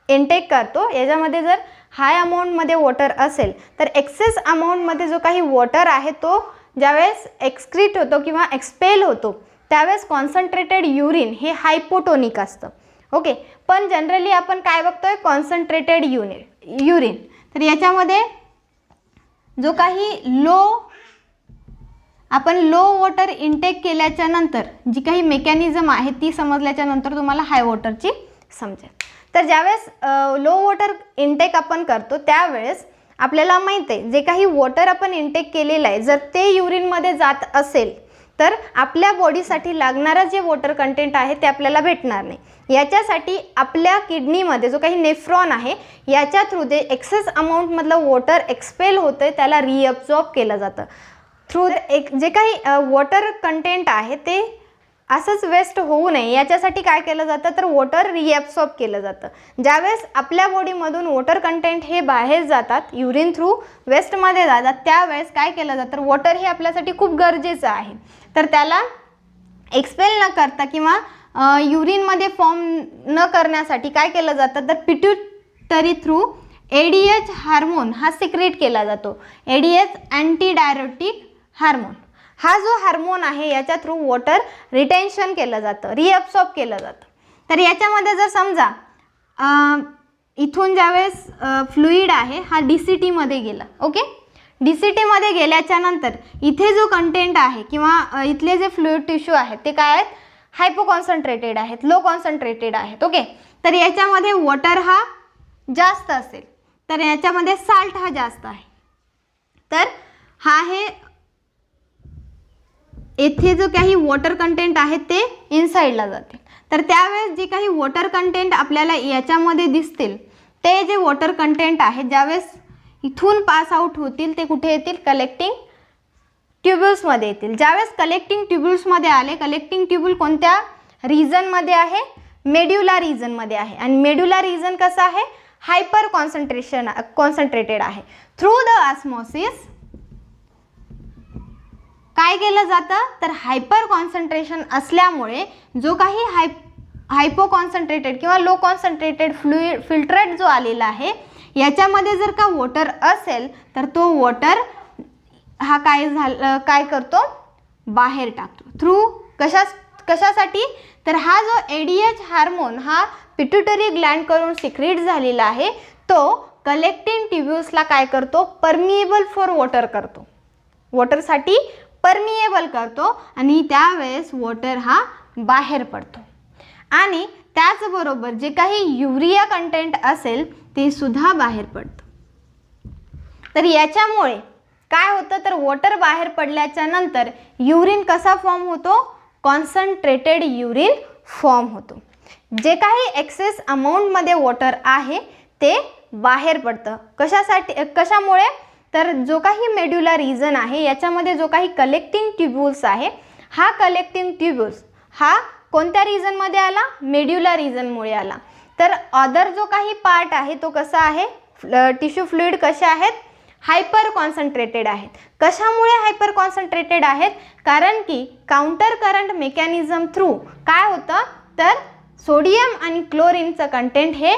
इनटेक करतो याच्यामध्ये जर हाय अमाऊंटमध्ये वॉटर असेल तर एक्सेस अमाऊंटमध्ये जो काही वॉटर आहे तो ज्यावेळेस एक्सक्रीट होतो किंवा एक्सपेल होतो त्यावेळेस कॉन्सन्ट्रेटेड युरिन हे हायपोटोनिक असतं. ओके, पण जनरली आपण काय बघतोय, कॉन्सन्ट्रेटेड युरिन. तर याच्यामध्ये जो काही आपण लो वॉटर इनटेक केल्याच्या नंतर जी काही मेकॅनिझम आहे ती समजल्याच्या नंतर तुम्हाला हाय वॉटरची समजेल. तर ज्यावेळेस लो वॉटर इनटेक आपण करतो त्यावेळेस आपल्याला माहिती आहे जे काही वॉटर आपण इनटेक केलेलं आहे जर ते युरिनमध्ये जात असेल तर आपल्या बॉडीसाठी लागणारं जे वॉटर कंटेंट आहे ते आपल्याला भेटणार नाही. याच्यासाठी आपल्या किडनीमध्ये जो काही नेफ्रॉन आहे याच्या थ्रू जे एक्सेस अमाऊंटमधलं वॉटर एक्सपेल होतं आहे त्याला रिअब्सॉर्ब केलं जातं. थ्रू जे काही वॉटर कंटेंट आहे ते असंच वेस्ट होऊ नये याच्यासाठी काय केलं जातं तर वॉटर रिअब्सॉर्ब केलं जातं. ज्यावेळेस आपल्या बॉडीमधून वॉटर कंटेंट हे बाहेर जातात युरिन थ्रू वेस्टमध्ये जातात त्यावेळेस काय केलं जातं तर वॉटर हे आपल्यासाठी खूप गरजेचं आहे. तर त्याला एक्सपेल न करता किंवा युरिनमध्ये फॉर्म न करण्यासाठी काय केलं जातं तर पिट्यूटरी थ्रू ADH हार्मोन हा सिक्रेट केला जातो. ADH anti diuretic hormone. हा जो हार्मोन आहे याच्या थ्रू वॉटर रिटेन्शन केलं जातं, रिअब्सॉर्ब केलं जातं. तर याच्यामध्ये जर समजा इथून ज्यावेळेस फ्लुइड आहे हा DCTमध्ये गेला. ओके, DCTमध्ये गेल्याच्या नंतर इथे जो कंटेंट आहे किंवा इथले जे फ्लुइड टिश्यू आहेत ते काय आहेत, हायपो कॉन्सन्ट्रेटेड आहेत, लो कॉन्सन्ट्रेटेड आहेत. ओके, तर याच्यामध्ये वॉटर हा जास्त असेल तर याच्यामध्ये साल्ट हा जास्त आहे. तर हा आहे येथे जो काही वॉटर कंटेंट आहे ते इनसाइडला जातील. तर त्यावेळेस जे काही वॉटर कंटेंट आपल्याला याच्यामध्ये दिसतील ते जे वॉटर कंटेंट आहे ज्यावेळेस इथून पास आउट होतील ते कुठे येतील, कलेक्टिंग ट्युब्युल्समध्ये येतील. ज्यावेळेस कलेक्टिंग ट्युब्युल्समध्ये आले, कलेक्टिंग ट्युब्युल कोणत्या रिजनमध्ये आहे, मेड्युला रिजनमध्ये आहे. आणि मेड्युला रिजन कसा आहे, हायपर कॉन्सन्ट्रेटेड आहे. थ्रू द ऑस्मोसिस काय केलं जातं, तर हायपर कॉन्सन्ट्रेशन असल्यामुळे जो काही हायपो कॉन्सन्ट्रेटेड किंवा लो कॉन्सन्ट्रेटेड फ्लुइड फिल्ट्रेट जो आलेला आहे, याच्यामध्ये जर का वॉटर असेल तर तो वॉटर हा काय करतो, बाहेर टाकतो. थ्रू कशासाठी, तर हा जो ADH हार्मोन हा पिट्युटरी ग्लँड करून सिक्रीट झालेला आहे, तो कलेक्टिंग ट्युब्युल्सला काय करतो, परमिएबल फॉर वॉटर करतो, वॉटरसाठी परमिएबल करतो आणि त्यावेळेस वॉटर हा बाहेर पडतो. आणि त्याचबरोबर जे काही युरिया कंटेंट असेल ते सुद्धा बाहेर पडतं. तर याच्यामुळे काय होतं, तर वॉटर बाहेर पडल्याच्या नंतर युरिन कसा फॉर्म होतो, कॉन्सन्ट्रेटेड युरिन फॉर्म होतो. जे काही एक्सेस अमाऊंटमध्ये वॉटर आहे ते बाहेर पडतं. कशामुळे, तर जो काही मेड्युला रिजन आहे याच्यामध्ये जो काही कलेक्टिंग ट्युब्युल्स आहे, हा कलेक्टिंग ट्युब्युल्स हा कोणत्या रिजनमध्ये आला, मेड्युला रिजनमुळे आला. तर अदर जो काही पार्ट आहे तो कसा आहे, टिश्यू फ्लुइड कसे आहेत, हायपर कॉन्सन्ट्रेटेड आहेत. कशामुळे हायपर कॉन्सन्ट्रेटेड आहेत, कारण की काउंटर करंट मेकॅनिझम थ्रू काय होतं, तर सोडियम आणि क्लोरीनचं कंटेंट हे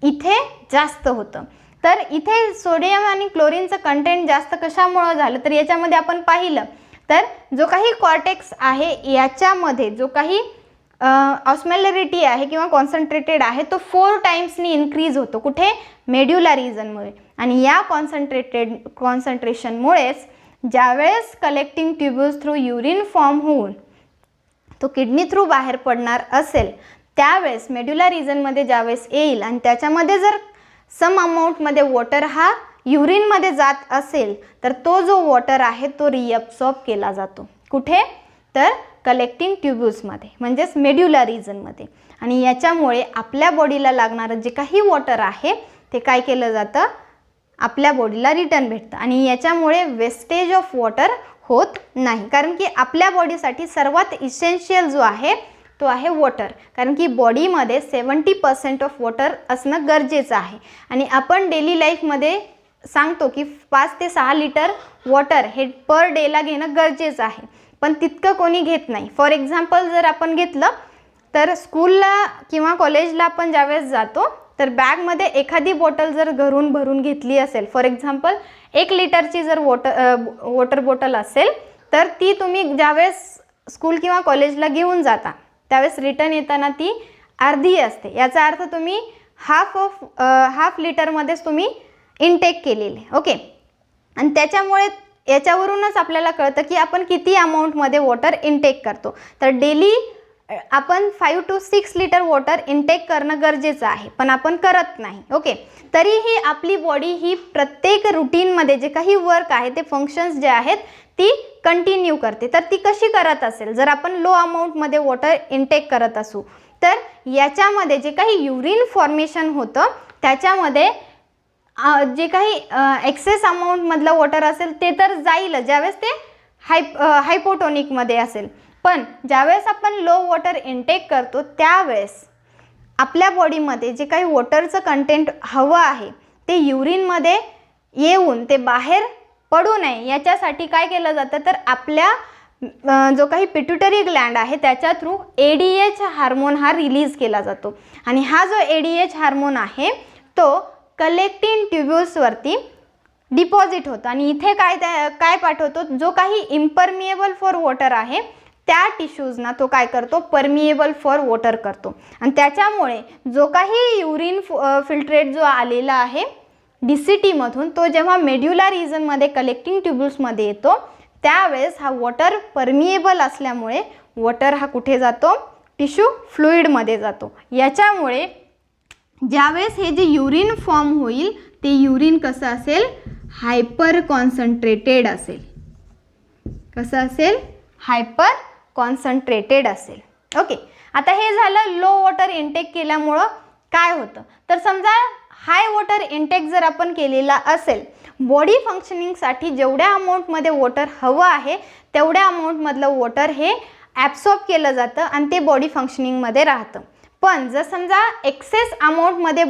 इथे जास्त होतं. तर इथे सोडियम आणि क्लोरीनचं कंटेंट जास्त कशामुळं झालं, तर याच्यामध्ये आपण पाहिलं तर जो काही कॉर्टेक्स आहे याच्यामध्ये जो काही ऑस्मोलॅरिटी आहे किंवा कॉन्सन्ट्रेटेड आहे तो 4 टाइम्सनी इन्क्रीज होतो. कुठे, मेड्युला रिजनमुळे. आणि या कॉन्सन्ट्रेशनमुळेच ज्यावेळेस collecting tubules through urine form होऊन तो किडनी थ्रू बाहेर पडणार असेल, त्यावेळेस मेड्युला रिजनमध्ये ज्यावेळेस येईल आणि त्याच्यामध्ये जर सम अमाऊंटमध्ये वॉटर हा युरिनमध्ये जात असेल तर तो जो वॉटर आहे तो रिअब्सॉर्ब केला जातो. कुठे, तर कलेक्टिंग ट्युब्युल्समध्ये म्हणजेच मेड्युला रिजनमध्ये. आणि याच्यामुळे आपल्या बॉडीला लागणारं जे काही वॉटर आहे ते काय केलं जातं, आपल्या बॉडीला रिटर्न भेटतं. आणि याच्यामुळे वेस्टेज ऑफ वॉटर होत नाही, कारण की आपल्या बॉडीसाठी सर्वात इसेन्शियल जो आहे तो आहे वॉटर. कारण की बॉडीमध्ये 70% ऑफ वॉटर असणं गरजेचं आहे. आणि आपण डेली लाईफमध्ये सांगतो की 5 ते 6 लिटर वॉटर हे पर डेला घेणं गरजेचं आहे, पण तितकं कोणी घेत नाही. फॉर एक्झाम्पल जर आपण घेतलं तर स्कूलला किंवा कॉलेजला आपण ज्यावेळेस जातो तर बॅगमध्ये एखादी बॉटल जर घरून भरून घेतली असेल, फॉर एक्झाम्पल 1 लिटरची जर वॉटर बॉटल असेल तर ती तुम्ही ज्यावेळेस स्कूल किंवा कॉलेजला घेऊन जाता त्यावेळेस रिटर्न येताना ती अर्धी असते. याचा अर्थ तुम्ही हाफ लिटरमध्येच तुम्ही इनटेक केलेले. ओके, आणि त्याच्यामुळे याच्यावरूनच आपल्याला कळतं की आपण किती अमाऊंटमध्ये वॉटर इनटेक करतो. तर डेली आपण 5 to 6 लिटर वॉटर इनटेक करणं गरजेचं आहे, पण आपण करत नाही. ओके, तरीही आपली बॉडी ही प्रत्येक रुटीनमध्ये जे काही वर्क आहे ते फंक्शन्स जे आहेत ती कंटिन्यू करते. तर ती कशी करत असेल, जर आपण लो अमाऊंटमध्ये वॉटर इनटेक करत असू तर याच्यामध्ये जे काही युरिन फॉर्मेशन होतं त्याच्यामध्ये जे काही एक्सेस अमाऊंटमधलं वॉटर असेल ते तर जाईल ज्यावेळेस ते हायपोटोनिकमध्ये असेल. पण ज्यावेळेस आपण लो वॉटर इनटेक करतो त्यावेळेस आपल्या बॉडीमध्ये जे काही वॉटरचं कंटेंट हवं आहे ते युरिनमध्ये येऊन ते बाहेर पडू नये याच्यासाठी काय केलं जातं, तर आपल्या जो काही पिट्युटरी ग्लँड आहे त्याच्या थ्रू ADH हार्मोन हा रिलीज केला जातो. आणि हा जो ADH हार्मोन आहे तो कलेक्टिंग ट्युब्युल्सवरती डिपॉझिट होतो आणि इथे काय पाठवतो, जो काही इम्परमिएबल फॉर वॉटर आहे त्या टिश्यूजना तो काय करतो, परमिएबल फॉर वॉटर करतो. आणि त्याच्यामुळे जो काही युरिन फिल्ट्रेट जो आलेला आहे DCTमधून तो जेव्हा मेड्युला रिजनमध्ये कलेक्टिंग ट्युब्युल्समध्ये येतो त्यावेळेस हा वॉटर परमिएबल असल्यामुळे वॉटर हा कुठे जातो, टिश्यू फ्लुइडमध्ये जातो. याच्यामुळे ज्यावेळेस हे जे युरिन फॉर्म होईल ते युरिन कसं असेल, हायपर कॉन्सन्ट्रेटेड असेल. कसं असेल, हायपर कॉन्सन्ट्रेटेड असेल. ओके, आता हे झालं लो वॉटर इनटेक केल्यामुळं काय होतं, तर समजा हाय वॉटर इनटेक जर आपण केलेला असेल, बॉडी फंक्शनिंगसाठी जेवढ्या अमाऊंटमध्ये वॉटर हवं आहे तेवढ्या अमाऊंटमधलं वॉटर हे ॲब्सॉर्ब केलं जातं आणि ते बॉडी फंक्शनिंगमध्ये राहतं. पण जर समजा एक्सेस अमाऊंटमध्ये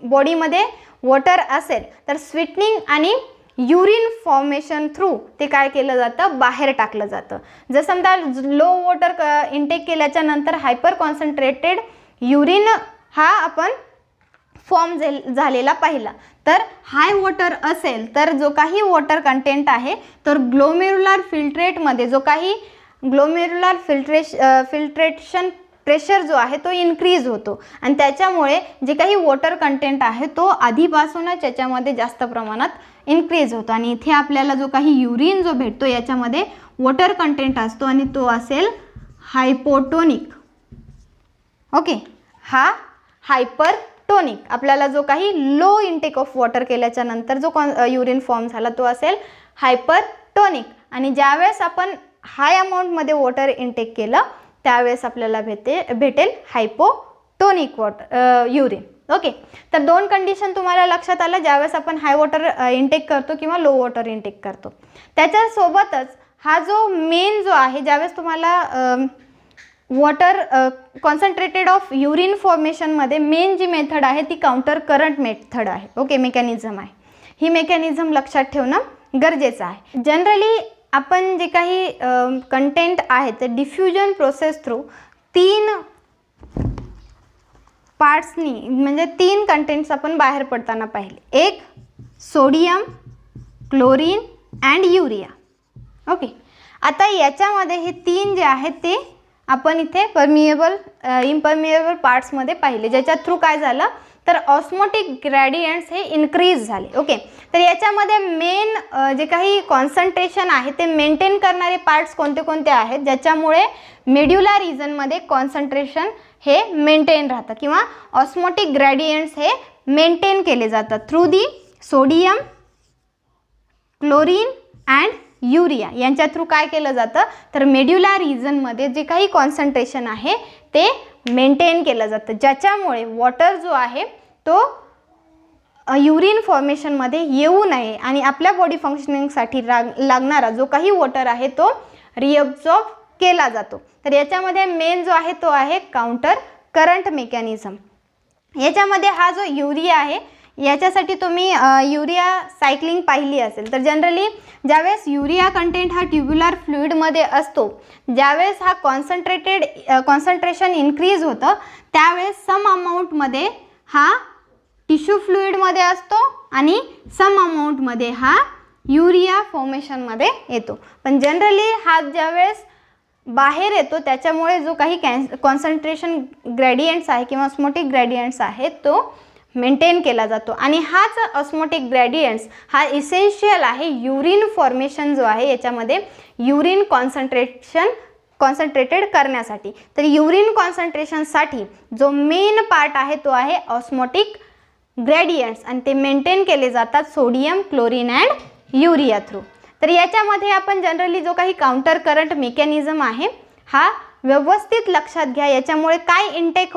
बॉडीमध्ये वॉटर असेल तर स्वीटनिंग आणि युरिन फॉर्मेशन थ्रू ते काय केलं जातं, बाहेर टाकलं जातं. जर समजा लो वॉटर इनटेक केल्याच्या नंतर हायपर कॉन्सन्ट्रेटेड युरिन हा आपण फॉर्म झालेला पाहिला, तर हाय वॉटर असेल तर जो काही वॉटर कंटेंट आहे तर ग्लोमेरुलर फिल्ट्रेटमध्ये जो काही ग्लोमेरुलर फिल्ट्रेशन प्रेशर जो आहे तो इन्क्रीज होतो आणि त्याच्यामुळे जे काही वॉटर कंटेंट आहे तो आधीपासूनच याच्यामध्ये जास्त प्रमाणात इन्क्रीज होतो आणि इथे आपल्याला जो काही युरिन जो भेटतो याच्यामध्ये वॉटर कंटेंट असतो आणि तो असेल हायपोटोनिक. ओके, हा हायपरटोनिक. आपल्याला जो काही लो इनटेक ऑफ वॉटर केल्याच्या नंतर जो युरिन फॉर्म झाला तो असेल हायपरटोनिक आणि ज्यावेळेस आपण हाय अमाऊंटमध्ये वॉटर इनटेक केलं त्यावेळेस आपल्याला भेटेल हायपोटोनिक युरिन. ओके, तर दोन कंडिशन तुम्हाला लक्षात आलं ज्यावेळेस आपण हाय वॉटर इनटेक करतो किंवा लो वॉटर इनटेक करतो. त्याच्यासोबतच हा जो मेन जो आहे ज्यावेळेस तुम्हाला वॉटर कॉन्सन्ट्रेटेड ऑफ युरिन फॉर्मेशनमध्ये मेन जी मेथड आहे ती काउंटर करंट मेथड आहे. ओके, मेकॅनिझम आहे. ही मेकॅनिझम लक्षात ठेवणं गरजेचं आहे. जनरली आपण जे काही कंटेंट आहे ते डिफ्युजन प्रोसेस थ्रू 3 पार्ट्सनी म्हणजे 3 कंटेंट्स आपण बाहेर पडताना पाहिले. एक sodium, chlorine and urea. Okay, आता याच्यामध्ये हे 3 जे आहेत ते आपण इथे परमिएबल इम्परमिएबल पार्ट्समध्ये पाहिले, ज्याच्या थ्रू काय झालं तर ऑस्मोटिक ग्रॅडियंट्स हे इन्क्रीज झाले. ओके, तर याच्यामध्ये मेन जे काही कॉन्सन्ट्रेशन आहे ते मेंटेन करणारे पार्ट्स कोणते कोणते आहेत ज्याच्यामुळे मेड्युलर रिजनमध्ये कॉन्सन्ट्रेशन हे मेंटेन राहतं किंवा ऑस्मोटिक ग्रॅडियंट्स हे मेंटेन केले जातात through the sodium, chlorine and urea. यांच्या थ्रू काय केलं जातं तर मेड्युलर रिजनमध्ये जे काही कॉन्सन्ट्रेशन आहे ते मेंटेन केलं जातं, ज्याच्यामुळे वॉटर जो आहे तो युरिन फॉर्मेशनमध्ये येऊ नये आणि आपल्या बॉडी फंक्शनिंगसाठी लागणारा जो काही वॉटर आहे तो रिअब्सॉर्ब केला जातो. तर याच्यामध्ये मेन जो आहे तो आहे काउंटर करंट मेकॅनिझम. याच्यामध्ये हा जो युरिया आहे याच्यासाठी तुम्ही युरिया सायक्लिंग पाहिली असेल तर जनरली ज्यावेळेस युरिया कंटेंट हा ट्युब्युलर फ्लुइडमध्ये असतो, ज्यावेळेस हा कॉन्सन्ट्रेशन इन्क्रीज होतं त्यावेळेस सम अमाऊंटमध्ये हा टिश्यू फ्लुइडमध्ये असतो आणि सम अमाऊंटमध्ये हा युरिया फॉर्मेशनमध्ये येतो. पण जनरली हा ज्यावेळेस बाहेर येतो त्याच्यामुळे जो काही कॉन्सन्ट्रेशन ग्रॅडियंट्स आहे किंवा ऑस्मोटिक ग्रॅडियंट्स आहे तो मेंटेन केला जातो आणि हाच ऑस्मोटिक ग्रॅडियंट्स हा इसेन्शियल आहे युरिन फॉर्मेशन जो आहे याच्यामध्ये युरिन कॉन्सन्ट्रेटेड करण्यासाठी. तर युरिन कॉन्सन्ट्रेशनसाठी जो मेन पार्ट आहे तो आहे ऑस्मोटिक ग्रॅडियंट्स आणि ते मेंटेन केले जातात sodium, chlorine and urea through. तर याच्यामध्ये आपण जनरली जो काही काउंटर करंट मेकॅनिझम आहे हा व्यवस्थित लक्षात घ्या. याच्यामुळे काय इनटेक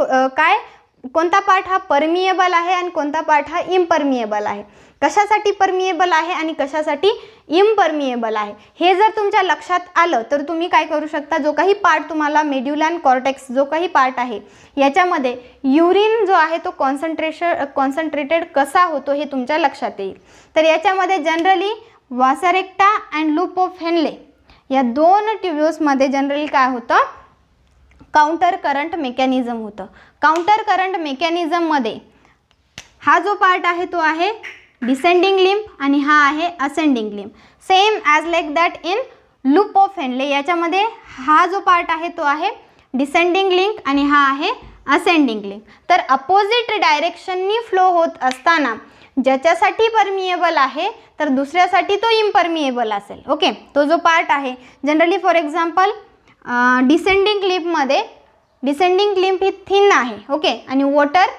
कोणता पार्ट हा परमिएबल आहे आणि कोणता पार्ट हा इम्परमिएबल आहे, कशासाठी परमिएबल आहे आणि कशासाठी इम्परमिएबल आहे हे जर तुमच्या लक्षात आलं तर तुम्ही काय करू शकता, जो काही पार्ट तुम्हाला मेड्युलर कॉर्टेक्स जो काही पार्ट आहे याच्यामध्ये युरिन जो आहे तो कॉन्सन्ट्रेटेड कसा होतो हे तुमच्या लक्षात येईल. तर याच्यामध्ये generally Vasa रेक्टा and loop of Henley या 2 ट्युब्यूल्समध्ये जनरली काय होतं काउंटर करंट मेकॅनिझम होतं. काउंटर करंट मेकॅनिझममध्ये हा जो पार्ट आहे तो आहे डिसेंडिंग लिम्फ आणि हा आहे ascending lymph, same as like that in loop of Henley. याच्यामध्ये हा जो पार्ट आहे तो आहे डिसेंडिंग लिंक आणि हा आहे असेंडिंग लिंक. तर अपोजिट डायरेक्शननी फ्लो होत असताना ज्याच्यासाठी परमिएबल आहे तर दुसऱ्यासाठी तो इम्परमिएबल असेल. ओके, तो जो पार्ट आहे जनरली फॉर एक्झाम्पल डिसेंडिंग लिम्फमध्ये डिसेंडिंग लिम्फ ही थिन आहे. ओके, आणि वॉटर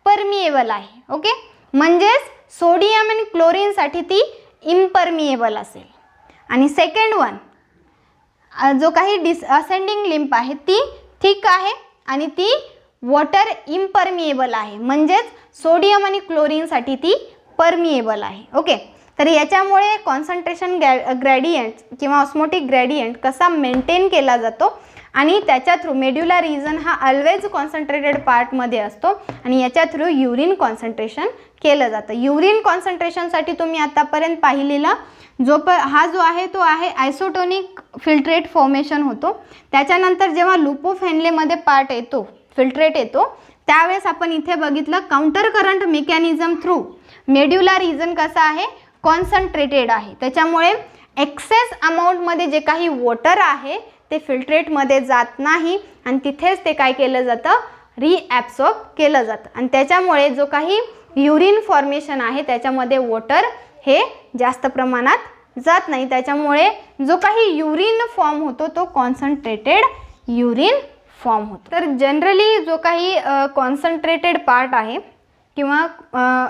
परमिएबल आहे. ओके, म्हणजेच सोडियम आणि क्लोरीनसाठी ती इम्परमिएबल असेल. आणि सेकंड वन जो काही असेंडिंग लिम्फ आहे ती थिक आहे आणि ती वॉटर इम्परमिएबल आहे, म्हणजेच सोडियम आणि क्लोरीनसाठी ती परमिएबल आहे. ओके, तर याच्यामुळे कॉन्सन्ट्रेशन ग्रॅडियंट किंवा ऑस्मोटिक ग्रॅडियंट कसा मेंटेन केला जातो आणि त्याच्या थ्रू मेड्युलर रिजन हा ऑलवेज कॉन्सन्ट्रेटेड पार्टमध्ये असतो आणि याच्या थ्रू युरिन कॉन्सन्ट्रेशन केलं जातं. युरिन कॉन्सन्ट्रेशनसाठी तुम्ही आतापर्यंत पाहिलेला हा जो आहे तो आहे आयसोटोनिक फिल्ट्रेट फॉर्मेशन होतो. त्याच्यानंतर जेव्हा लूप ऑफ हेनलेमध्ये पार्ट येतो, फिल्ट्रेट येतो, त्यावेळेस आपण इथे बघितलं counter current mechanism through medullary region कसा आहे, कॉन्सन्ट्रेटेड आहे. त्याच्यामुळे एक्सेस अमाऊंटमध्ये जे काही वॉटर आहे ते फिल्ट्रेटमध्ये जात नाही आणि तिथेच ते काय केलं जातं, रिॲब्सॉर्ब केलं जातं आणि त्याच्यामुळे जो काही युरिन फॉर्मेशन आहे त्याच्यामध्ये वॉटर हे जास्त प्रमाणात जात नाही. त्याच्यामुळे जो काही युरिन फॉर्म होतो तो कॉन्सन्ट्रेटेड युरिन फॉर्म होतो. तर जनरली जो काही कॉन्सन्ट्रेटेड पार्ट आहे किंवा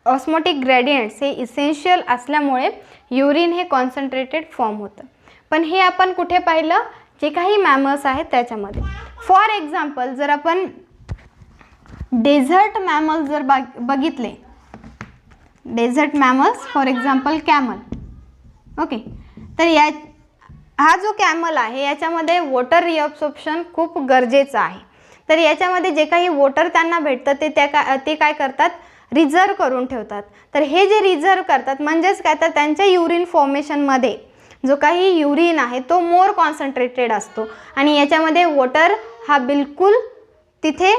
ऑस्मोटिक ग्रॅडियंट्स हे इसेन्शियल असल्यामुळे युरिन हे कॉन्सन्ट्रेटेड फॉर्म होतं. पण हे आपण कुठे पाहिलं, जे काही मॅमल्स आहेत त्याच्यामध्ये. फॉर एक्झाम्पल जर आपण डेझर्ट मॅमल्स जर बघितले, desert mammals for example camel. Okay, तर हा जो कॅमल आहे याच्यामध्ये वॉटर रिअब्सॉर्प्शन खूप गरजेचं आहे. तर याच्यामध्ये जे काही वॉटर त्यांना भेटतं ते काय करतात, रिझर्व करून ठेवतात. तर हे जे रिझर्व करतात म्हणजेच काय, तर त्यांच्या युरिन फॉर्मेशनमध्ये जो काही युरिन आहे तो मोर कॉन्सन्ट्रेटेड असतो आणि याच्यामध्ये वॉटर हा बिलकुल तिथे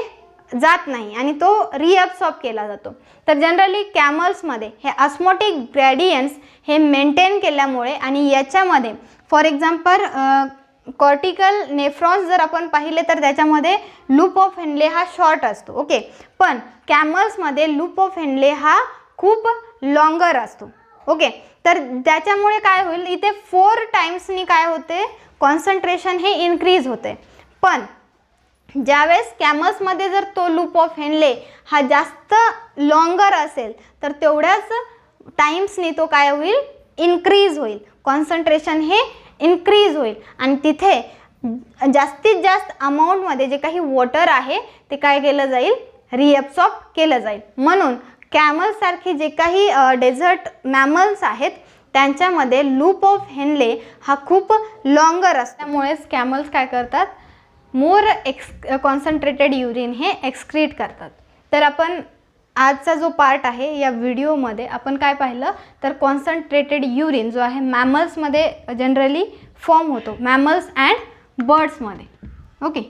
जात नाही आणि तो रिअब्सॉर्ब केला जातो. तर जनरली कॅमल्समध्ये हे ऑस्मोटिक ग्रॅडियंट्स हे मेंटेन केल्यामुळे आणि याच्यामध्ये फॉर एक्झाम्पल कॉर्टिकल नेफ्रॉन्स जर आपण पाहिले तर त्याच्यामध्ये लूप ऑफ हेनले हा शॉर्ट असतो. ओके, पण कॅमल्समध्ये लूप ऑफ हेनले हा खूप लॉंगर असतो. ओके, तर त्याच्यामुळे काय होईल, इथे 4 टाइम्सनी काय होते, कॉन्सन्ट्रेशन हे इन्क्रीज होते. पण ज्यावेळेस कॅमल्समध्ये जर तो लूप ऑफ हेनले हा जास्त लॉंगर असेल तर तेवढ्याच टाइम्सनी तो काय होईल, इन्क्रीज होईल, कॉन्सन्ट्रेशन हे इन्क्रीज होईल आणि तिथे जास्तीत जास्त अमाऊंटमध्ये जे काही वॉटर आहे ते काय केलं जाईल, रिअब्सॉर्ब केलं जाईल. म्हणून कॅमलसारखे जे काही डेझर्ट मॅमल्स आहेत त्यांच्यामध्ये लूप ऑफ हेनले हा खूप लॉंगर असल्यामुळेच कॅमल्स काय करतात, मोर कॉन्सन्ट्रेटेड युरिन हे एक्सक्रीट करतात. तर आपण आजचा जो पार्ट आहे या व्हिडिओमध्ये आपण काय पाहिलं, तर कॉन्सन्ट्रेटेड युरिन जो आहे मॅमल्समध्ये जनरली फॉर्म होतो, मॅमल्स अँड बर्ड्समध्ये. ओके,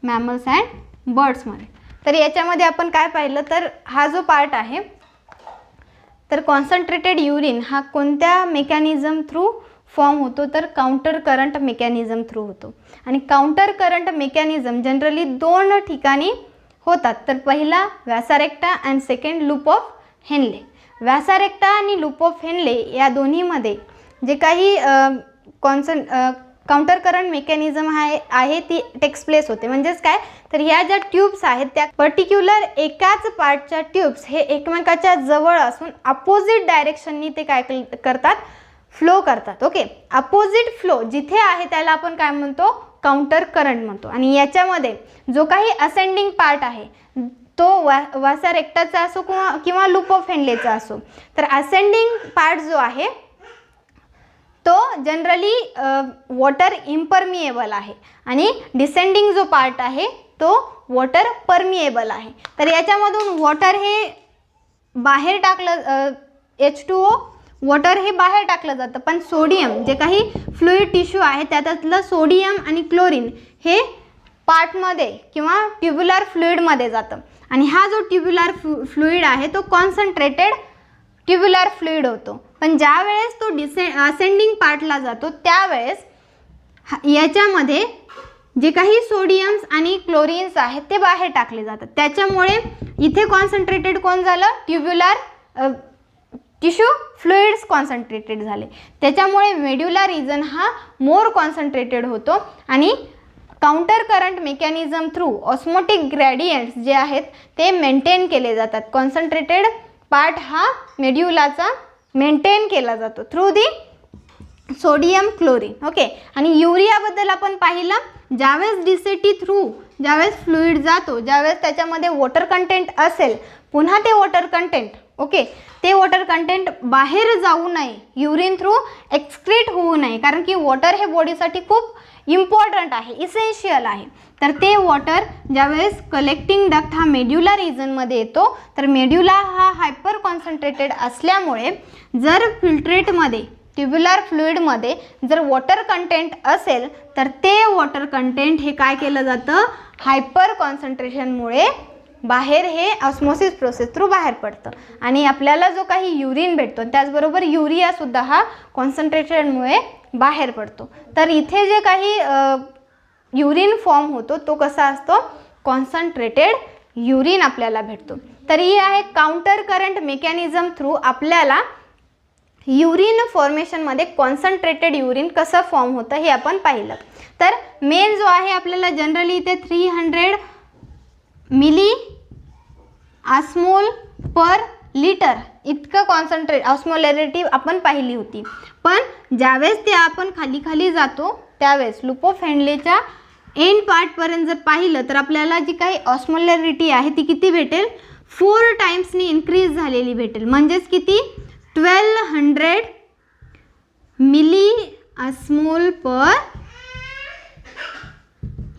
मॅमल्स अँड बर्ड्समध्ये. तर याच्यामध्ये आपण काय पाहिलं, तर हा जो पार्ट आहे तर कॉन्सन्ट्रेटेड युरिन हा कोणत्या मेकॅनिझम थ्रू फॉर्म होतो, तर काउंटर करंट मेकॅनिझम थ्रू होतो. आणि काउंटर करंट मेकॅनिझम जनरली 2 ठिकाणी होतात. तर पहिला vasa recta and second loop of Henle. Vasa recta आणि लूप ऑफ हेनले या दोन्हीमध्ये जे काही काउंटर करंट मेकॅनिझम आहे ती टेक्स प्लेस होते. म्हणजेच काय, तर ह्या ज्या ट्यूब्स आहेत त्या पर्टिक्युलर एकाच पार्टच्या ट्यूब्स हे एकमेकाच्या जवळ असून अपोजिट डायरेक्शननी ते काय करतात, फ्लो करतात. ओके, अपोजिट फ्लो जिथे आहे त्याला आपण काय म्हणतो, काउंटर करंट म्हणतो. आणि याच्यामध्ये जो काही असेंडिंग पार्ट आहे तो व्यासारेक्टाचा असो किंवा लूप ऑफ हेनलेचा असो, तर असेंडिंग पार्ट जो आहे तो जनरली वॉटर इम्परमिएबल आहे आणि डिसेंडिंग जो पार्ट आहे तो वॉटर परमिएबल आहे. तर याच्यामधून वॉटर हे बाहेर टाकलं, H2O वॉटर हे बाहेर टाकलं जातं, पण सोडियम जे काही फ्लुइड टिश्यू आहे त्यातलं सोडियम आणि क्लोरीन हे पार्टमध्ये किंवा ट्युब्युलर फ्लुइडमध्ये जातं आणि हा जो ट्युब्युलर फ्लुइड आहे तो कॉन्सन्ट्रेटेड ट्युब्युलर फ्लुइड होतो. पण ज्या वेळेस तो असेंडिंग पार्टला जातो त्यावेळेस याच्यामध्ये जे काही सोडियम्स आणि क्लोरीन्स आहेत ते बाहेर टाकले जातात. त्याच्यामुळे इथे कॉन्सन्ट्रेटेड कोण झालं, ट्युब्युलर टिश्यू फ्लुइड्स कॉन्सन्ट्रेटेड झाले. त्याच्यामुळे मेड्युलर रिजन हा मोर कॉन्सन्ट्रेटेड होतो आणि counter current mechanism through osmotic gradients जे आहेत ते मेंटेन केले जातात. कॉन्सन्ट्रेटेड पार्ट हा मेड्युलाचा मेंटेन केला जातो through the sodium chlorine. Okay, आणि युरियाबद्दल आपण पाहिलं, ज्यावेळेस डिसेटी थ्रू ज्यावेळेस फ्लुईड जातो, ज्यावेळेस त्याच्यामध्ये वॉटर कंटेंट असेल, पुन्हा ते वॉटर कंटेंट ओके ते वॉटर कंटेंट बाहेर जाऊ नये, युरिन थ्रू एक्सक्रीट होऊ नये, कारण की वॉटर हे बॉडीसाठी खूप इम्पॉर्टंट आहे, इसेन्शियल आहे. तर ते वॉटर ज्यावेळेस कलेक्टिंग डक्ट हा मेड्युला रिजनमध्ये येतो, तर मेड्युला हा हायपर कॉन्सन्ट्रेटेड असल्यामुळे जर फिल्ट्रेटमध्ये ट्युब्युलर फ्लुइडमध्ये जर वॉटर कंटेंट असेल तर ते वॉटर कंटेंट हे काय केलं जातं, हायपर कॉन्सन्ट्रेशनमुळे बाहेर हे ऑस्मोसिस प्रोसेस थ्रू बाहेर पडतं आणि आपल्याला जो काही युरिन भेटतो त्याचबरोबर युरियासुद्धा हा कॉन्सन्ट्रेशनमुळे बाहेर पडतो. तर इथे जे काही युरिन फॉर्म होतो तो कसा असतो, कॉन्सन्ट्रेटेड युरिन आपल्याला भेटतो. तर ही आहे काउंटर करंट मेकॅनिझम थ्रू आपल्याला युरिन फॉर्मेशनमध्ये कॉन्सन्ट्रेटेड युरिन कसं फॉर्म होतं हे आपण पाहिलं. तर मेन जो आहे आपल्याला जनरली इथे 300 मिली ऑस्मोल पर लिटर इतकं कॉन्सन्ट्रेट ऑस्मोलॅरिटी आपण पाहिली होती. पण ज्यावेळेस ते आपण खाली खाली जातो त्यावेळेस लुपोफेंडलेच्या एंड पार्टपर्यंत जर पाहिलं तर आपल्याला जी काही ऑस्मोलॅरिटी आहे ती किती भेटेल, 4 टाइम्सनी इन्क्रीज झालेली भेटेल. म्हणजेच किती, 1200 milli osmole per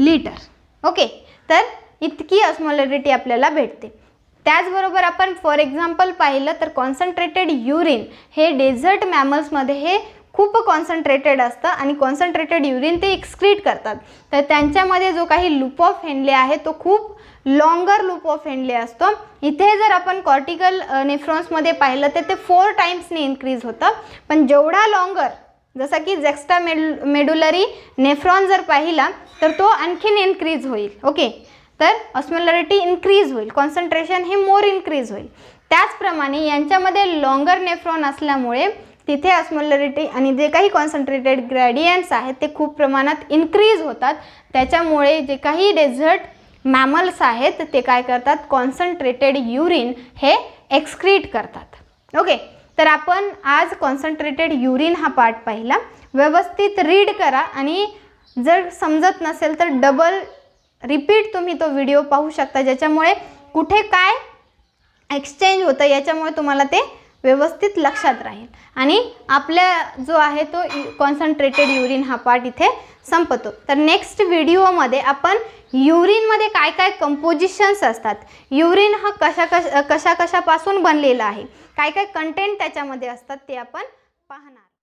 litre. Okay, तर इतकी ऑस्मोलॅरिटी आपल्याला भेटते. त्याचबरोबर आपण फॉर एक्झाम्पल पाहिलं तर कॉन्सन्ट्रेटेड युरिन हे डेझर्ट मॅमल्समध्ये हे खूप कॉन्सन्ट्रेटेड असतं आणि कॉन्सन्ट्रेटेड युरिन ते एक्सक्रीट करतात. तर त्यांच्यामध्ये जो काही लूप ऑफ हेनले आहे तो खूप लॉंगर लूप ऑफ हेनले असतो. इथे जर आपण कॉर्टिकल नेफ्रॉन्समध्ये पाहिलं तर ते 4 टाइम्सने इन्क्रीज होतं. पण जेवढा लॉंगर जसं की जेक्स्ट्रा मेडुलरी नेफ्रॉन जर पाहिला तर तो आणखीन इन्क्रीज होईल. ओके, तर ऑस्मोलॅरिटी इन्क्रीज होईल, कॉन्सन्ट्रेशन हे मोर इन्क्रीज होईल. त्याचप्रमाणे यांच्यामध्ये लॉंगर नेफ्रॉन असल्यामुळे तिथे ऑस्मोलॅरिटी आणि जे काही कॉन्सन्ट्रेटेड ग्रेडियंट्स आहेत ते खूप प्रमाणात इन्क्रीज होतात. त्याच्यामुळे जे काही डेझर्ट मॅमल्स आहेत ते काय करतात, कॉन्सन्ट्रेटेड युरिन हे एक्सक्रीट करतात. ओके, तर आपण आज कॉन्सन्ट्रेटेड युरिन हा पार्ट पाहिला. व्यवस्थित रीड करा आणि जर समजत नसेल तर डबल रिपीट तुम्ही तो व्हिडिओ पाहू शकता, ज्याच्यामुळे कुठे काय एक्सचेंज होतं याच्यामुळे तुम्हाला ते व्यवस्थित लक्षात राहील. आणि आपल्या जो आहे तो कॉन्सन्ट्रेटेड युरिन हा पार्ट इथे संपतो. तर नेक्स्ट व्हिडिओमध्ये आपण युरिनमध्ये काय काय कंपोजिशन्स असतात, युरिन हा कशा कशापासून बनलेला आहे, काय काय कंटेंट त्याच्यामध्ये असतात ते आपण पाहणार.